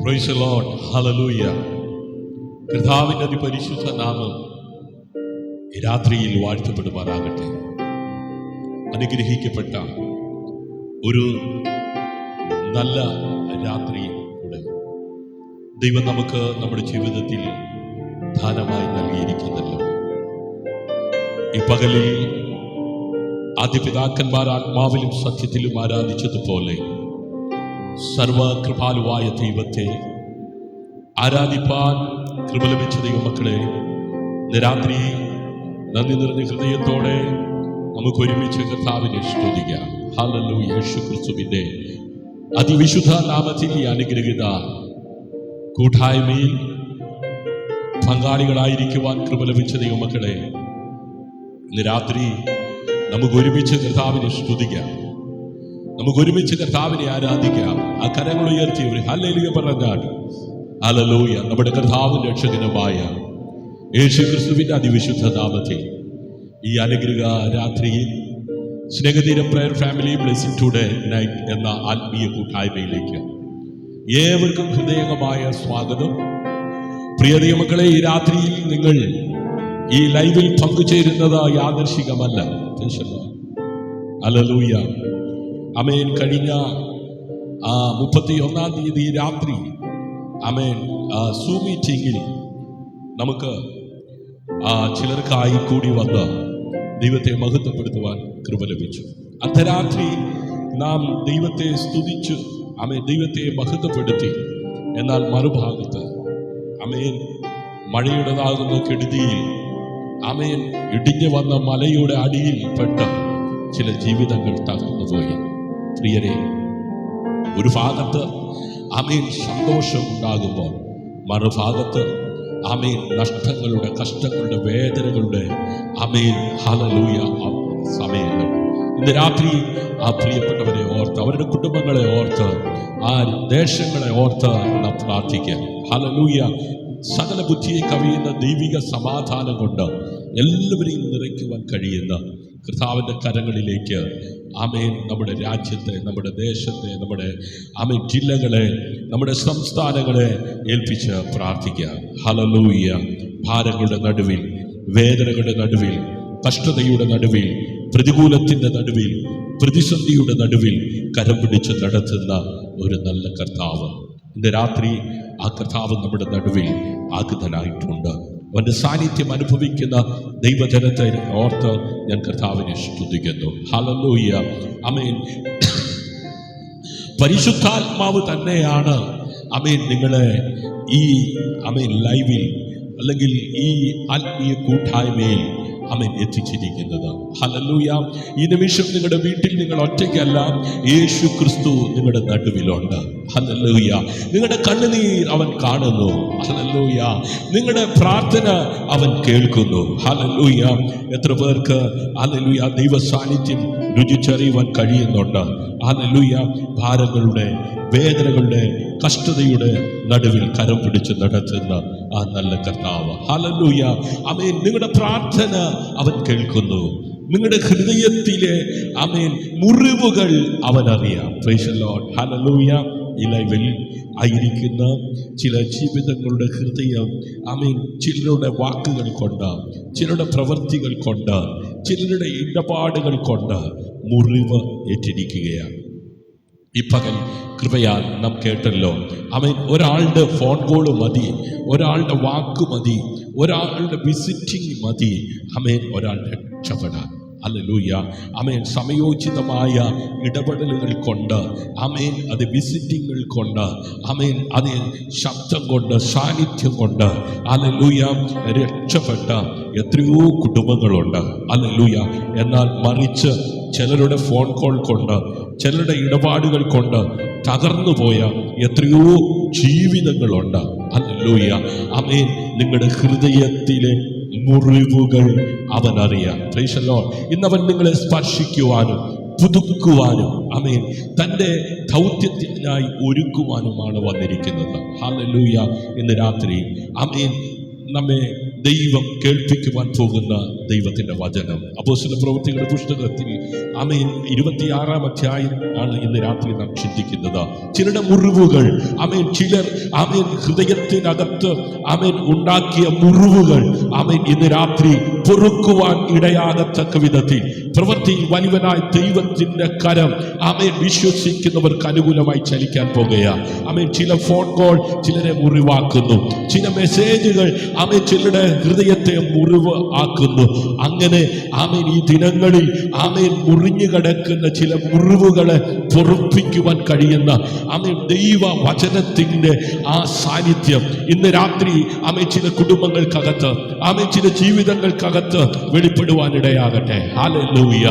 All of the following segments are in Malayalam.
Price the Lord, hallelujah. കർത്താവിന്റെ അതിപരിശുദ്ധ നാമം ഈ രാത്രിയിൽ വാഴ്ത്തപ്പെടുമാറാകട്ടെ. അനുഗ്രഹിക്കപ്പെട്ട ഒരു നല്ല രാത്രിയിൽ കൂടെ ദൈവം നമുക്ക് നമ്മുടെ ജീവിതത്തിൽ ദാനമായി നൽകിയിരിക്കുന്നല്ലോ. ഈ പകലിൽ ആദ്യപിതാക്കന്മാർ ആത്മാവിലും സത്യത്തിലും ആരാധിച്ചതുപോലെ സർവകൃപാലുവായ ദൈവത്തെ ആരാധിപ്പാൻ കൃപ ലഭിച്ച ദൈവമക്കളെ, ഇന്ന് രാത്രി നന്ദി നിറഞ്ഞ ഹൃദയത്തോടെ നമുക്ക് ഒരുമിച്ച് കർത്താവിനെ സ്തുതിക്കാം. ഹല്ലേലൂയ. യേശു ക്രിസ്തുവിന്റെ അതിവിശുദ്ധ നാമത്തിൽ ഈ അനുഗ്രഹീത കൂട്ടായ്മയിൽ പങ്കാളികളായിരിക്കുവാൻ കൃപ ലഭിച്ച ദൈവമക്കളെ, ഇന്ന് രാത്രി നമുക്ക് ഒരുമിച്ച് കർത്താവിനെ സ്തുതിക്കാം, നമുക്ക് ഒരുമിച്ച് കർത്താവിനെ ആരാധിക്കാം. ആ കരങ്ങൾ ഉയർത്തി ഒരു ഹല്ലേലൂയ പറഞ്ഞാൽ ഹല്ലേലൂയ. നമ്മുടെ കർത്താവും രക്ഷകനുമായ യേശു ക്രിസ്തുവിന്റെ അതിവിശുദ്ധ നാമത്തിൽ ഈ അനുഗ്രഹ രാത്രിയിൽ സ്നേഹതീരം prayer family blessing today night എന്ന ആത്മീയ കൂട്ടായ്മയിലേക്ക് ഏവർക്കും ഹൃദയംഗമായ സ്വാഗതം. പ്രിയ ദൈവമക്കളെ, ഈ രാത്രിയിൽ നിങ്ങൾ ഈ ലൈവിൽ പങ്കുചേരുന്നത് യാദർശികമല്ല. ഹല്ലേലൂയ. അമേൻ. കഴിഞ്ഞ 31-ാം തീയതി രാത്രി അമേൻ സൂം മീറ്റിംഗിൽ നമുക്ക് ചിലർക്കായി കൂടി വന്ന് ദൈവത്തെ മഹത്വപ്പെടുത്തുവാൻ കൃപ ലഭിച്ചു. അർദ്ധരാത്രി നാം ദൈവത്തെ സ്തുതിച്ചു, അമേൻ, ദൈവത്തെ മഹത്വപ്പെടുത്തി. എന്നാൽ മറുഭാഗത്ത് അമേൻ മഴയുടേതാകുന്ന കെടുതിയിൽ അമേൻ ഇടിഞ്ഞു വന്ന മലയുടെ അടിയിൽ പെട്ട ചില ജീവിതങ്ങൾ തകർന്നുപോയി. പ്രിയരെ, ഒരു ഭാഗത്ത് അമേൻ സന്തോഷം ഉണ്ടാകുമ്പോൾ മറുഭാഗത്ത് അമേൻ നഷ്ടങ്ങളുടെ, കഷ്ടങ്ങളുടെ, വേദനകളുടെ അമേൻ ഹല്ലേലൂയ സമയങ്ങൾ. ഇന്ന് രാത്രി ആ പ്രിയപ്പെട്ടവരെ ഓർത്ത്, അവരുടെ കുടുംബങ്ങളെ ഓർത്ത്, ആ ദേശങ്ങളെ ഓർത്ത് നാം പ്രാർത്ഥിക്കാം. ഹല്ലേലൂയ. സകല ബുദ്ധിയെ കവിയുന്ന ദൈവിക സമാധാനം കൊണ്ട് എല്ലാവരെയും നിറയ്ക്കുവാൻ കഴിയുന്ന കർത്താവിൻ്റെ കരങ്ങളിലേക്ക് ആമേൻ നമ്മുടെ രാജ്യത്തെ, നമ്മുടെ ദേശത്തെ, നമ്മുടെ ആമേൻ ജില്ലകളെ, നമ്മുടെ സംസ്ഥാനങ്ങളെ ഏൽപ്പിച്ച് പ്രാർത്ഥിക്കുക. ഹല്ലേലൂയ. ഭാരങ്ങളുടെ നടുവിൽ, വേദനകളുടെ നടുവിൽ, കഷ്ടതയുടെ നടുവിൽ, പ്രതികൂലത്തിൻ്റെ നടുവിൽ, പ്രതിസന്ധിയുടെ നടുവിൽ കരം പിടിച്ച് നടത്തുന്ന ഒരു നല്ല കർത്താവ് ഇന്ന് രാത്രി ആ കർത്താവ് നമ്മുടെ നടുവിൽ ആഗതനായിട്ടുണ്ട്. അവൻ്റെ സാന്നിധ്യം അനുഭവിക്കുന്ന ദൈവജനത്തെ ഓർത്ത് ഞാൻ കർത്താവിനെ സ്തുതിക്കുന്നു. ഹല്ലേലൂയ. ആമേൻ. പരിശുദ്ധാത്മാവ് തന്നെയാണ് ആമേൻ നിങ്ങളെ ഈ ആമേൻ ലൈവിൽ അല്ലെങ്കിൽ ഈ ആത്മീയ കൂട്ടായ്മയിൽ ആമേൻ എത്തിച്ചിരിക്കുന്നത്. ഹല്ലേലൂയ. ഈ നിമിഷം നിങ്ങളുടെ വീട്ടിൽ നിങ്ങൾ ഒറ്റയ്ക്കല്ല, യേശു ക്രിസ്തു നിങ്ങളുടെ നടുവിലുണ്ട്. ഹല്ലേലൂയ. നിങ്ങളുടെ കണ്ണുനീർ അവൻ കാണുന്നു. ഹല്ലേലൂയ. നിങ്ങളുടെ പ്രാർത്ഥന അവൻ കേൾക്കുന്നു. ഹല്ലേലൂയ. എത്ര പേർക്ക് ഹല്ലേലൂയ ദൈവ സാന്നിധ്യം രുചിച്ചറിയുവാൻ കഴിയുന്നുണ്ട്? ഹല്ലേലൂയ. ഭാരങ്ങളുടെ, വേദനകളുടെ, കഷ്ടതയുടെ നടുവിൽ കരം പിടിച്ച് നടത്തുന്ന ആ നല്ല കർത്താവ്. ഹല്ലേലൂയ. ആമേൻ. നിങ്ങളുടെ പ്രാർത്ഥന അവൻ കേൾക്കുന്നു. നിങ്ങളുടെ ഹൃദയത്തിലെ ആമേൻ മുറിവുകൾ അവൻ അറിയാം. Price the Lord. ഹല്ലേലൂയ. ഈ ലൈവിൽ ആയിരിക്കുന്ന ചില ജീവിതങ്ങളുടെ ഹൃദയം ആമേൻ ചിലരുടെ വാക്കുകൾ കൊണ്ട്, ചിലരുടെ പ്രവൃത്തികൾ കൊണ്ട്, ചിലരുടെ ഇടപാടുകൾ കൊണ്ട് മുറിവ് ഏറ്റിരിക്കുകയാണ്. ഈ പകൽ കൃപയാൽ നാം കേട്ടല്ലോ. അവൻ ഒരാളുടെ ഫോൺ കോള് മതി, ഒരാളുടെ വാക്ക് മതി, ഒരാളുടെ വിസിറ്റിംഗ് മതി അമേൻ ഒരാൾ രക്ഷപ്പെടാൻ. ഹല്ലേലൂയ. ആമേൻ. സമയോചിതമായ ഇടപെടലുകൾ കൊണ്ട്, ആമേൻ, അത് വിസിറ്റിങ്ങൾ കൊണ്ട്, ആമേൻ, അത് ശബ്ദം കൊണ്ട്, സാന്നിധ്യം കൊണ്ട് ഹല്ലേലൂയ രക്ഷപ്പെട്ട എത്രയോ കുടുംബങ്ങളുണ്ട്. ഹല്ലേലൂയ. എന്നാൽ മറിച്ച് ചിലരുടെ ഫോൺ കോൾ കൊണ്ട്, ചിലരുടെ ഇടപാടുകൾ കൊണ്ട് തകർന്നു പോയ എത്രയോ ജീവിതങ്ങളുണ്ട്. ഹല്ലേലൂയ. ആമേൻ. നിങ്ങളുടെ ഹൃദയത്തിലെ മുറിവുകൾ അവൻ അറിയാം. Price the Lord. ഇന്നവൻ നിങ്ങളെ സ്പർശിക്കുവാനും പുതുക്കുവാനും ആമേൻ തൻ്റെ ദൗത്യത്തിനായി ഒരുക്കുവാനുമാണ് വന്നിരിക്കുന്നത്. ഹല്ലേലൂയ. ഇന്ന് രാത്രി ആമേൻ നമ്മെ ദൈവം കേൾപ്പിക്കുവാൻ പോകുന്ന ദൈവത്തിന്റെ വചനം അപ്പോസ്തല പ്രവൃത്തികളുടെ പുസ്തകത്തിൽ ആമേൻ 26-ാം അധ്യായം ആണ് ഇന്ന് രാത്രി നാം ചിന്തിക്കുന്നത്. ചിലരുടെ മുറിവുകൾ ആമേൻ, ചിലർ ആമേൻ ഹൃദയത്തിനകത്ത് ആമേൻ ഉണ്ടാക്കിയ മുറിവുകൾ ആമേൻ ഇന്ന് രാത്രി പൊറുക്കുവാൻ ഇടയാകത്തക്ക വിധത്തിൽ പ്രവൃത്തിയിൽ വലിയവനായ ദൈവത്തിന്റെ കരം ആമേൻ വിശ്വസിക്കുന്നവർക്ക് അനുകൂലമായി ചലിക്കാൻ പോകുകയാണ്. ആമേൻ, ചില ഫോൺ കോൾ ചിലരെ മുറിവാക്കുന്നു, ചില മെസ്സേജുകൾ ആമേൻ ചിലരുടെ ഹൃദയത്തെ മുറിവ് ആക്കുന്നു. അങ്ങനെ ആമേൻ ഈ ദിനങ്ങളിൽ ആമേൻ മുറിഞ്ഞു കിടക്കുന്ന ചില മുറിവുകളെ പൊറുപ്പിക്കുവാൻ കഴിയുന്ന ആമേൻ ദൈവ വചനത്തിന്റെ ആ സാന്നിധ്യം ഇന്ന് രാത്രി ആമേൻ ചില കുടുംബങ്ങൾക്കകത്ത് ആമേൻ ചില ജീവിതങ്ങൾക്കകത്ത് വെളിപ്പെടുവാനിടയാകട്ടെ. Hallelujah,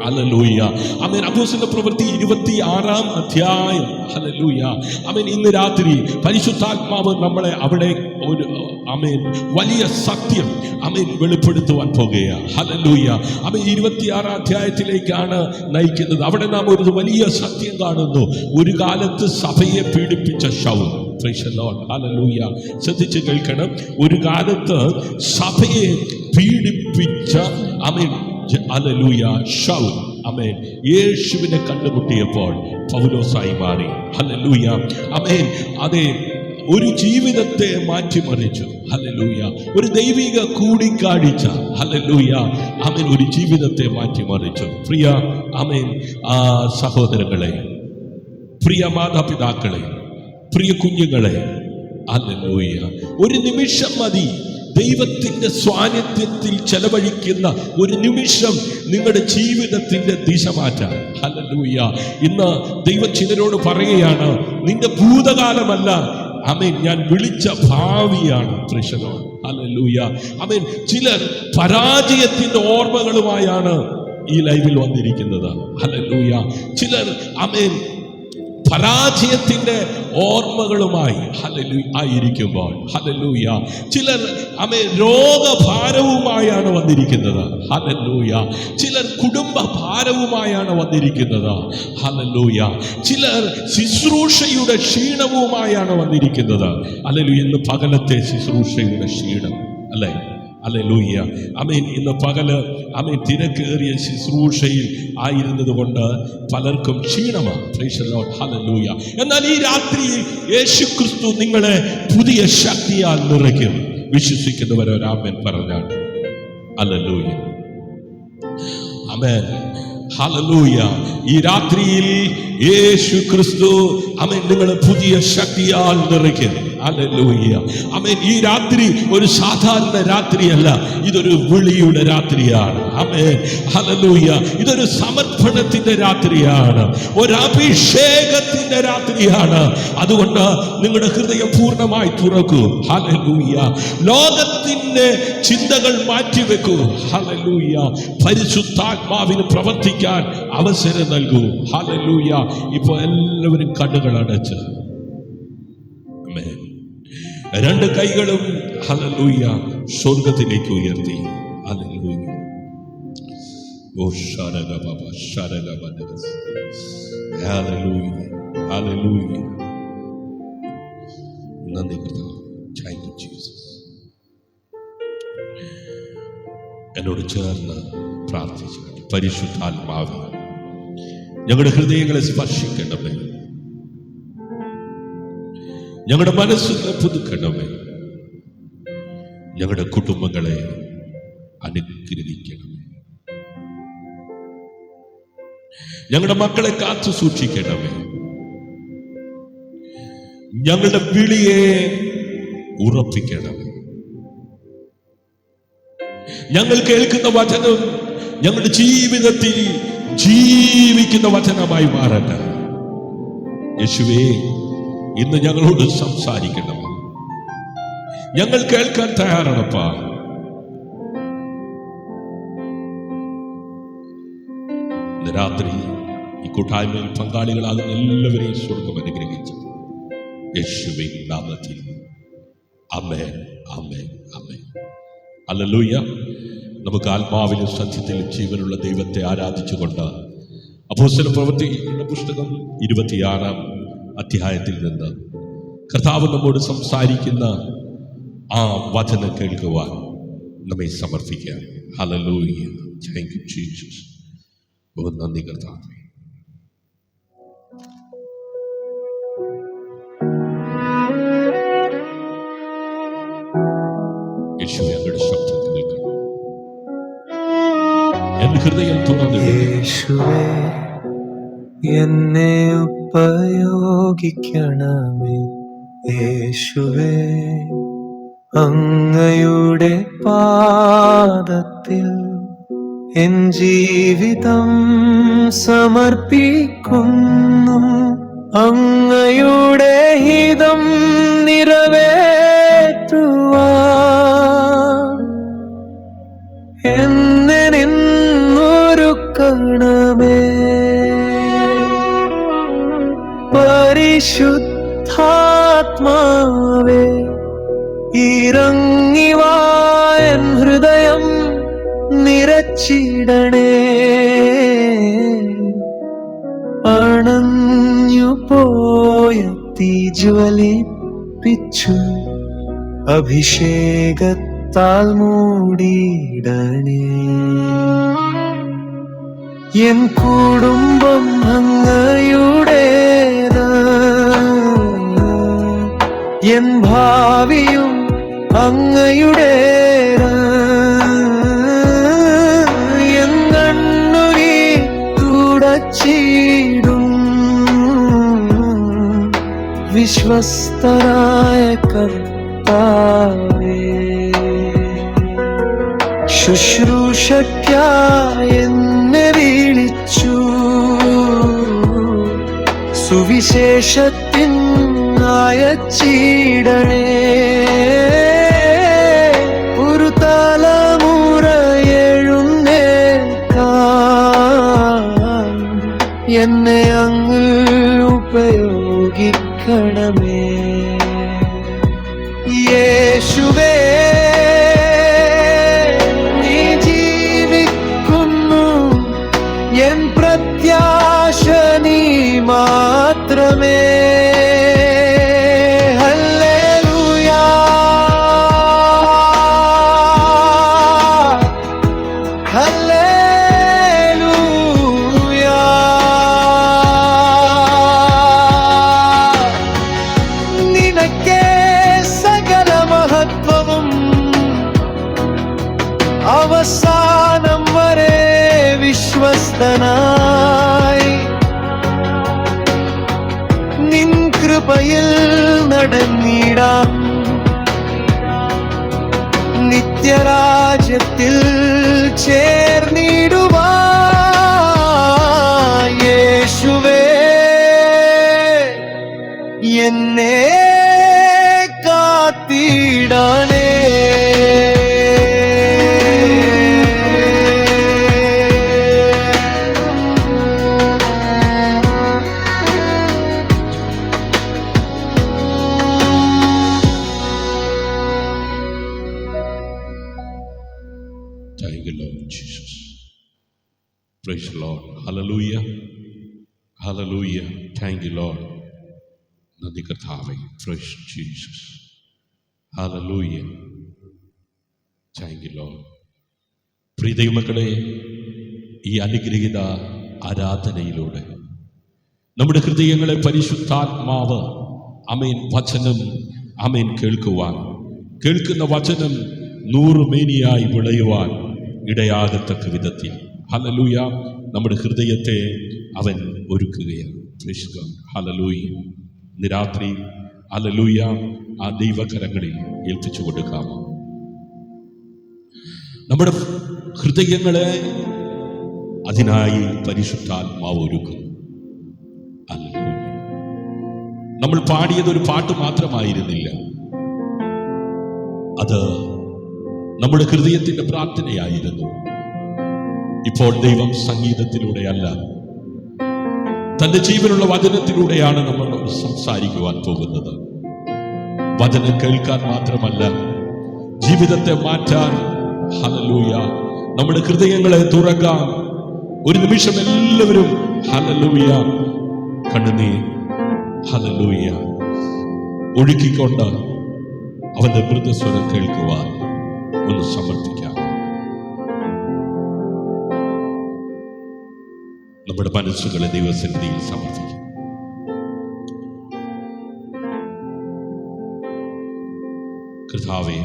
hallelujah. ആമേൻ. അപ്പോസ്തല പ്രവൃത്തി 26-ാം അധ്യായം. ഹല്ലേലൂയ. ആമേൻ. ഇന്ന് രാത്രി പരിശുദ്ധാത്മാവ് നമ്മളെ അവിടെ ഒരു ആമേൻ വലിയ സത്യം ആമേൻ വെളിപ്പെടുത്തുവാൻ പോകുകയാണ്. ഹല്ലേലൂയ. ആമേൻ. 26-ാം അധ്യായത്തിലേക്കാണ് നയിക്കുന്നത്. അവിടെ നാം ഒരു വലിയ സത്യം കാണുന്നു. ഒരു കാലത്ത് സഭയെ പീഡിപ്പിച്ച Saul. Price the Lord. Hallelujah. ശ്രദ്ധിച്ച് കേൾക്കണം. ഒരു കാലത്ത് സഭയെ പീഡിപ്പിച്ച ആമേൻ ഹല്ലേലൂയ ശൗൽ ആമേൻ യേശുവിനെ കണ്ടുമുട്ടിയപ്പോൾ പൗലോസായി മാറി. ഹല്ലേലൂയ. ആമേൻ. അതെ, ഒരു ജീവിതത്തെ മാറ്റിമറിച്ചു. ഹല്ലേലൂയ. ഒരു ദൈവിക കൂടിക്കാഴ്ച. ഹല്ലേലൂയ. ആമേൻ. ഒരു ജീവിതത്തെ മാറ്റിമറിച്ചു. പ്രിയ ആമേൻ സഹോദരങ്ങളെ, പ്രിയ മാതാപിതാക്കളെ, പ്രിയ കുഞ്ഞുങ്ങളെ, ഹല്ലേലൂയ, ഒരു നിമിഷം മതി ദൈവത്തിന്റെ സാന്നിധ്യത്തിൽ ചെലവഴിക്കുന്ന ഒരു നിമിഷം നിങ്ങളുടെ ജീവിതത്തിന്റെ ദിശ മാറ്റാൻ. ഹല്ലേലൂയ. ഇന്ന് ദൈവം ചിലരോട് പറയുകയാണ്, നിന്റെ ഭൂതകാലമല്ല ആമേൻ ഞാൻ വിളിച്ച ഭാവിയാണ്. Praise the Lord. ഹല്ലേലൂയ. ആമേൻ. ചിലർ പരാജയത്തിന്റെ ഓർമ്മകളുമായാണ് ഈ ലൈവിൽ വന്നിരിക്കുന്നത്. ഹല്ലേലൂയ. ചിലർ ആമേൻ പരാജയത്തിന്റെ ഓർമ്മകളുമായി ഹല്ലേലൂയ ആയിരിക്കുമ്പോൾ, ഹല്ലേലൂയ, ചിലർ ആമേൻ രോഗഭാരവുമായാണ് വന്നിരിക്കുന്നത്. ഹല്ലേലൂയ. ചിലർ കുടുംബ ഭാരവുമായാണ് വന്നിരിക്കുന്നത്. ഹല്ലേലൂയ. ചിലർ ശുശ്രൂഷയുടെ ക്ഷീണവുമായാണ് വന്നിരിക്കുന്നത്. ഹല്ലേലൂയ. ഇന്ന് പകലത്തെ ശുശ്രൂഷയുടെ ക്ഷീണം അല്ലേ? ഹല്ലേലൂയ. ആമേൻ. ഇന്ന് പകല് ആമേൻ തിരക്കേറിയ ശുശ്രൂഷയിൽ ആയിരുന്നത് കൊണ്ട് പലർക്കും ക്ഷീണമാണ്. Praise the Lord. ഹല്ലേലൂയ. എന്നാൽ ഈ രാത്രിയിൽ യേശുക്രിസ്തു നിങ്ങളെ പുതിയ ശക്തിയാൽ നിറയ്ക്കും. വിശ്വസിക്കുന്നവർ ഒരാമേൻ പറഞ്ഞാൽ ഹല്ലേലൂയ. ആമേൻ. ഹല്ലേലൂയ. ഈ രാത്രിയിൽ യേശുക്രിസ്തു ആമേൻ നിങ്ങളെ പുതിയ ശക്തിയാൽ നിറയ്ക്കും. ഹല്ലേലൂയ. ആമേൻ. ഈ രാത്രി ഒരു സാധാരണ രാത്രിയല്ല, ഇതൊരു വിളിയുടെ രാത്രിയാണ്. ആമേൻ. ഹല്ലേലൂയ. ഇതൊരു സമർപ്പണത്തിന്റെ രാത്രിയാണ്, ഒരു അഭിഷേകത്തിന്റെ രാത്രിയാണ്. അതുകൊണ്ട് നിങ്ങളുടെ ഹൃദയം പൂർണ്ണമായി തുറക്കൂ. ഹല്ലേലൂയ. ലോകത്തിന്റെ ചിന്തകൾ മാറ്റിവെക്കൂ. ഹല്ലേലൂയ. പരിശുദ്ധാത്മാവിന് പ്രവർത്തിക്കാൻ അവസരം നൽകൂ. ഹല്ലേലൂയ. ഇപ്പൊ എല്ലാവരും കണ്ണുകൾ അടച്ച് രണ്ട് കൈകളും ഹല്ലേലൂയ സ്വർഗ്ഗത്തിലേക്ക് ഉയർത്തി. ഹല്ലേലൂയ. ഓ ശരഗ ബാബ ശരഗ ബദഗ. ഹല്ലേലൂയ. ഹല്ലേലൂയ. നന്ദി കർത്താവേ. Thank you Jesus. എന്നോട് ചേർന്ന് പ്രാർത്ഥിച്ചു. പരിശുദ്ധാത്മാവേ, ഞങ്ങളുടെ ഹൃദയങ്ങളെ സ്പർശിക്കണമേ, ഞങ്ങളുടെ മനസ്സുകളെ പുതുക്കണമേ, ഞങ്ങളുടെ കുടുംബങ്ങളെ അനുഗ്രഹിക്കണമേ, ഞങ്ങളുടെ മക്കളെ കാത്തു സൂക്ഷിക്കണമേ, ഞങ്ങളുടെ വിളിയെ ഉറപ്പിക്കണമേ. ഞങ്ങൾ കേൾക്കുന്ന വചനം ഞങ്ങളുടെ ജീവിതത്തിൽ ജീവിക്കുന്ന വചനമായി മാറട്ടെ. യേശുവേ, ഇന്ന് ഞങ്ങളോട് സംസാരിക്കണം. ഞങ്ങൾ കേൾക്കാൻ തയ്യാറാണപ്പാ. ഇന്ന് രാത്രി ഈ കൂട്ടായ്മയിൽ പങ്കാളികളാകുന്ന എല്ലാവരെയും സ്വർഗ്ഗം അനുഗ്രഹിച്ചു യേശുവിൻ നാമത്തിൽ. ആമേൻ, ആമേൻ, ആമേൻ. ഹല്ലേലൂയ. നമുക്ക് ആത്മാവിലും സത്യത്തിലും ജീവനുള്ള ദൈവത്തെ ആരാധിച്ചുകൊണ്ട് അപ്പോസ്തല പ്രവൃത്തികളുടെ പുസ്തകം 26-ാം അധ്യായത്തിൽ നിന്ന് കർത്താവ് നമ്മോട് സംസാരിക്കുന്ന ആ വചനം കേൾക്കുവാൻ നമ്മെ സമർപ്പിക്കാം. ഹല്ലേലൂയ. Thank you Jesus. ഓ നന്ദി കർത്താവേ. യേശുവേ, അങ്ങയുടെ ശബ്ദം കേൾക്കണം. എൻ ഹൃദയം തുറന്നിടണേ. യേശുവേ, എന്നെ ഉപയോഗിക്കണമേ. യേശുവേ, അങ്ങയുടെ പാദത്തിൽ എൻ ജീവിതം സമർപ്പിക്കുന്നു. അങ്ങയുടെ ഹിതം നിറവേറ്റുവാൻ എന്നെ നിന്നൊരുക്കണമേ. പരിശുദ്ധാത്മാവേ, ഇറങ്ങി വാ, എൻ ഹൃദയം നിറച്ചിടണേ. അണഞ്ഞു പോയ തീ ജ്വലിപ്പിച്ചു അഭിഷേകത്താൽ മൂടിയിടണേ. എൻ കുടുംബം അങ്ങയുടേത്, എൻ ഭാവിയും അങ്ങയുടേത്. എൻ കണ്ണുനീർ തുടച്ചിടും വിശ്വസ്തനായ കർത്താവേ. ശുശ്രൂഷയ്ക്കായി എന്നെ വിളിച്ചു, സുവിശേഷത്തിൻ അയച്ചിടണേ. ഒരു തലമുറ എഴുന്നേൽക്കാൻ എന്നെ അങ്ങ് ഉപയോഗിക്കണമേ. യേശുവേ, നീ ജീവിക്കുന്നു, എൻ പ്രത്യാശ നീ മാത്രമേ. ഹല്ലേലൂയാ, ഹല്ലേലൂയാ. നിനക്കേ സകല മഹത്വവും, അവസാനം വരെ വിശ്വസ്തനായി നിൻ കൃപയിൽ നടന്നിടാം. നിത്യരാജ്യത്തിൽ ചേർന്നിടുവാൻ യേശുവേ, എന്നെ കാത്തിടണേ. Thank you, Lord Jesus. Praise the Lord. Hallelujah. Hallelujah. Thank you, Lord. നന്ദി കർത്താവേ. Praise Jesus. Hallelujah. Thank you, Lord. പ്രിയ ദൈവമക്കളെ, ഈ അനുഗ്രഹീത ആരാധനയിലൂടെ നമ്മുടെ ഹൃദയങ്ങളെ പരിശുദ്ധാത്മാവ് ആമേൻ വചനം ആമേൻ കേൾക്കുവാൻ, കേൾക്കുന്ന വചനം 100 മേനിയായി വിളയുവാൻ ഇടയാകത്തക്ക വിധത്തിൽ ഹല്ലേലൂയ നമ്മുടെ ഹൃദയത്തെ അവൻ ഒരുക്കുകയാണ്. ഹല്ലേലൂയ. ഇന്ന് രാത്രി ഹല്ലേലൂയ ആ ദൈവകരങ്ങളിൽ ഏൽപ്പിച്ചു കൊടുക്കാമോ? നമ്മുടെ ഹൃദയങ്ങളെ അതിനായി പരിശുദ്ധാത്മാവ് ഒരുക്കുന്നു. ഹല്ലേലൂയ. നമ്മൾ പാടിയത് ഒരു പാട്ട് മാത്രമായിരുന്നില്ല, അത് നമ്മുടെ ഹൃദയത്തിന്റെ പ്രാർത്ഥനയായിരുന്നു. ഇപ്പോൾ ദൈവം സംഗീതത്തിലൂടെയല്ല, തന്റെ ജീവനുള്ള വചനത്തിലൂടെയാണ് നമ്മളോട് സംസാരിക്കുവാൻ പോകുന്നത്. വചനം കേൾക്കാൻ മാത്രമല്ല, ജീവിതത്തെ മാറ്റാൻ. ഹല്ലേലൂയ. നമ്മുടെ ഹൃദയങ്ങളെ തുറക്കാൻ ഒരു നിമിഷം എല്ലാവരും ഹല്ലേലൂയ കണ്ണുനീർ ഹല്ലേലൂയ ഒഴുക്കിക്കൊണ്ട് അവന്റെ മൃദുസ്വരം കേൾക്കുവാൻ ഒന്ന് സമർപ്പിക്കാം. നമ്മുടെ മനസ്സുകളെ ദൈവസന്നിധിയിൽ സമർപ്പിക്കാം. കർത്താവേ,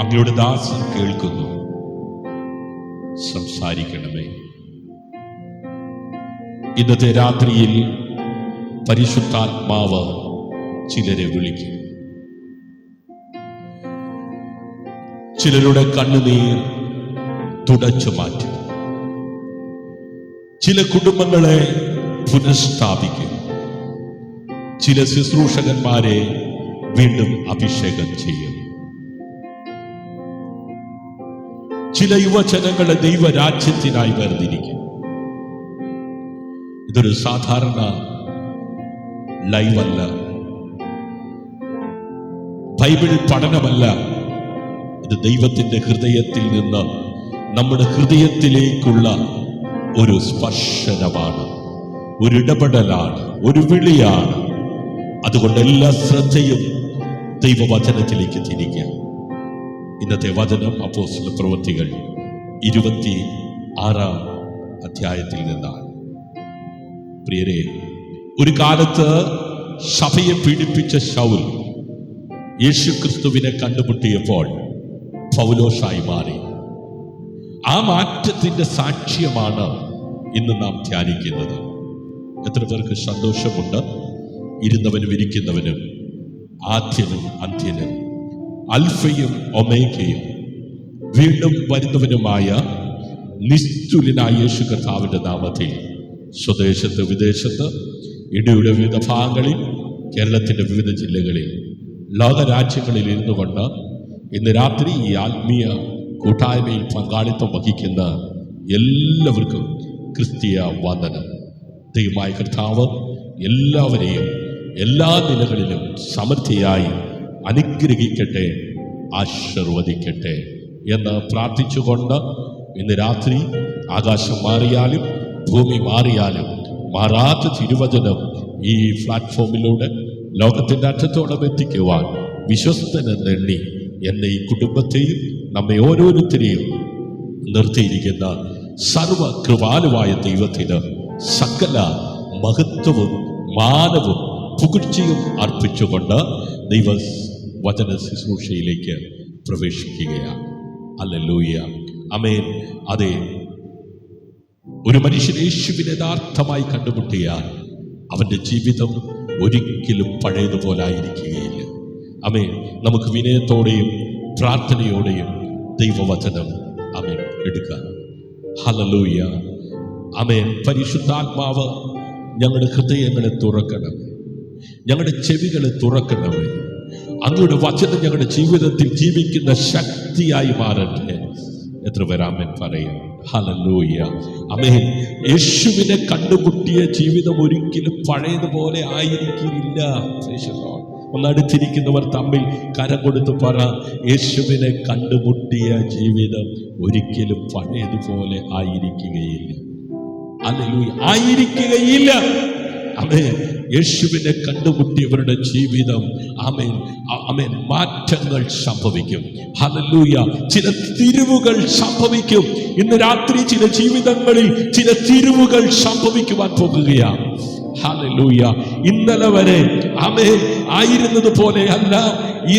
അങ്ങയുടെ ദാസൻ കേൾക്കുന്നു, സംസാരിക്കണമേ. ഇന്നത്തെ രാത്രിയിൽ പരിശുദ്ധാത്മാവ് ചിലരെ വിളിക്കും. ചിലരുടെ കണ്ണുനീർ തുടച്ചു മാറ്റും. ചില കുടുംബങ്ങളെ പുനഃസ്ഥാപിക്കും. ചില ശുശ്രൂഷകന്മാരെ വീണ്ടും അഭിഷേകം ചെയ്യും. ചില യുവജനങ്ങളെ ദൈവരാജ്യത്തിനായി വേർതിരിക്കും. ഇതൊരു സാധാരണ ലൈവല്ല, ബൈബിൾ പഠനമല്ല. ഇത് ദൈവത്തിന്റെ ഹൃദയത്തിൽ നിന്ന് നമ്മുടെ ഹൃദയത്തിലേക്കുള്ള ഒരു സ്പർശനമാണ്, ഒരു ഇടപെടലാണ്, ഒരു വിളിയാണ്. അതുകൊണ്ട് എല്ലാ ശ്രദ്ധയും ദൈവവചനത്തിലേക്ക് തിരിക്കുക. ഇന്നത്തെ വചനം അപ്പോസ്തല പ്രവൃത്തികൾ 26 അധ്യായത്തിൽ നിന്നാണ്. പ്രിയരെ, ഒരു കാലത്ത് സഭയെ പീഡിപ്പിച്ച ശൗൽ യേശുക്രിസ്തുവിനെ കണ്ടുമുട്ടിയപ്പോൾ പൗലോസായി മാറി. ആ മാറ്റത്തിന്റെ സാക്ഷ്യമാണ് ഇന്ന് നാം ധ്യാനിക്കുന്നത്. എത്ര പേർക്ക് സന്തോഷമുണ്ട്? ഇരുന്നവനും ഇരിക്കുന്നവനും, ആദ്യനും അന്ത്യനും, അൽഫയും ഒമേഗയും, വീണ്ടും വരുന്നവനുമായ നിസ്തുലനായ യേശു കർത്താവിന്റെ നാമത്തിൽ സ്വദേശത്ത് വിദേശത്ത് ഇടയുടെ വിവിധ ഭാഗങ്ങളിൽ, കേരളത്തിന്റെ വിവിധ ജില്ലകളിൽ, ലോകരാജ്യങ്ങളിൽ ഇരുന്നു കൊണ്ട് ഇന്ന് രാത്രി ഈ ആത്മീയ കൂട്ടായ്മയിൽ പങ്കാളിത്തം വഹിക്കുന്ന എല്ലാവർക്കും ക്രിസ്തീയ വന്ദനം. ദൈവമായ കർത്താവ് എല്ലാവരെയും എല്ലാ നിലകളിലും സമൃദ്ധിയായി അനുഗ്രഹിക്കട്ടെ, ആശീർവദിക്കട്ടെ എന്ന് പ്രാർത്ഥിച്ചുകൊണ്ട് ഇന്ന് രാത്രി ആകാശം മാറിയാലും ഭൂമി മാറിയാലും മാറാത്ത തിരുവചനം ഈ പ്ലാറ്റ്ഫോമിലൂടെ ലോകത്തിന്റെ അറ്റത്തോളം എത്തിക്കുവാൻ വിശ്വസ്തനെണ്ണി എന്നെ ഈ കുടുംബത്തെയും നമ്മെ ഓരോരുത്തരെയും നിർത്തിയിരിക്കുന്ന സർവകൃപാലുവായ ദൈവത്തിന് സകല മഹത്വവും മാനവും പുകഴ്ചയും അർപ്പിച്ചുകൊണ്ട് ദൈവ വചന ശുശ്രൂഷയിലേക്ക് പ്രവേശിക്കുകയാണ്. ഹല്ലേലൂയ, ആമേൻ. അതെ, ഒരു മനുഷ്യൻ യേശുവിനെ യഥാർത്ഥമായി കണ്ടുമുട്ടിയാൽ അവന്റെ ജീവിതം ഒരിക്കലും പഴയതുപോലായിരിക്കുകയില്ല. ആമേൻ. നമുക്ക് വിനയത്തോടെയും പ്രാർത്ഥനയോടെയും ദൈവവചനം ആമേൻ എടുക്കാം. ഹല്ലേലൂയ, ആമേൻ. പരിശുദ്ധാത്മാവ് ഞങ്ങളുടെ ഹൃദയങ്ങളെ തുറക്കണം, ഞങ്ങളുടെ ചെവികളെ തുറക്കണമേ. അങ്ങയുടെ വചനം ഞങ്ങളുടെ ജീവിതത്തിൽ ജീവിക്കുന്ന ശക്തിയായി മാറട്ടെ. എത്ര പേർ ആമേൻ പറയും? ഹല്ലേലൂയ, ആമേൻ. യേശുവിനെ കണ്ടുമുട്ടിയ ജീവിതം ഒരിക്കലും പഴയതുപോലെ ആയിരിക്കില്ല. ഒന്നടുത്തിരിക്കുന്നവർ തമ്മിൽ കരം കൊടുത്ത് പറ, യേശുവിനെ കണ്ടുമുട്ടിയ ജീവിതം ഒരിക്കലും പഴയതുപോലെ ആയിരിക്കുകയില്ല. ഹല്ലേലൂയ, ആയിരിക്കുകയില്ല. ആമേൻ. യേശുവിനെ കണ്ടുമുട്ടിയവരുടെ ജീവിതം ആമേൻ ആമേൻ മാറ്റങ്ങൾ സംഭവിക്കും. ഹല്ലേലൂയ, ചില തിരിവുകൾ സംഭവിക്കും. ഇന്ന് രാത്രി ചില ജീവിതങ്ങളിൽ ചില തിരിവുകൾ സംഭവിക്കുവാൻ പോകുകയാണ്. ഹല്ലേലൂയ, ഇന്നലെ വരെ ആമേൻ ആയിരുന്നത് പോലെ അല്ല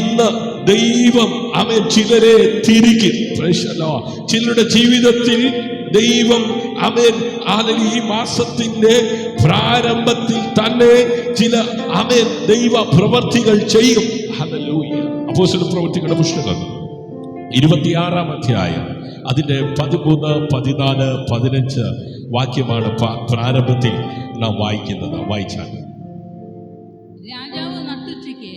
ഇന്ന് ദൈവം ആമേൻ ചിലരെ തിരിക്കും. ചിലരുടെ ജീവിതത്തിൽ ദൈവം ആമേൻ ഈ മാസത്തിന്റെ പ്രാരംഭത്തിൽ തന്നെ ചില ആമേൻ ദൈവ പ്രവർത്തികൾ ചെയ്യും. ഹല്ലേലൂയ. അപ്പോസ്തല പ്രവൃത്തികളുടെ പുസ്തകം 26 അധ്യായം അതിന്റെ 13, 14, 15 വാക്യമാണ് പ്രാരംഭത്തിൽ നാം വായിക്കുന്നത്. വായിച്ചാൽ, രാജാവ് നട്ടുച്ചയ്ക്ക്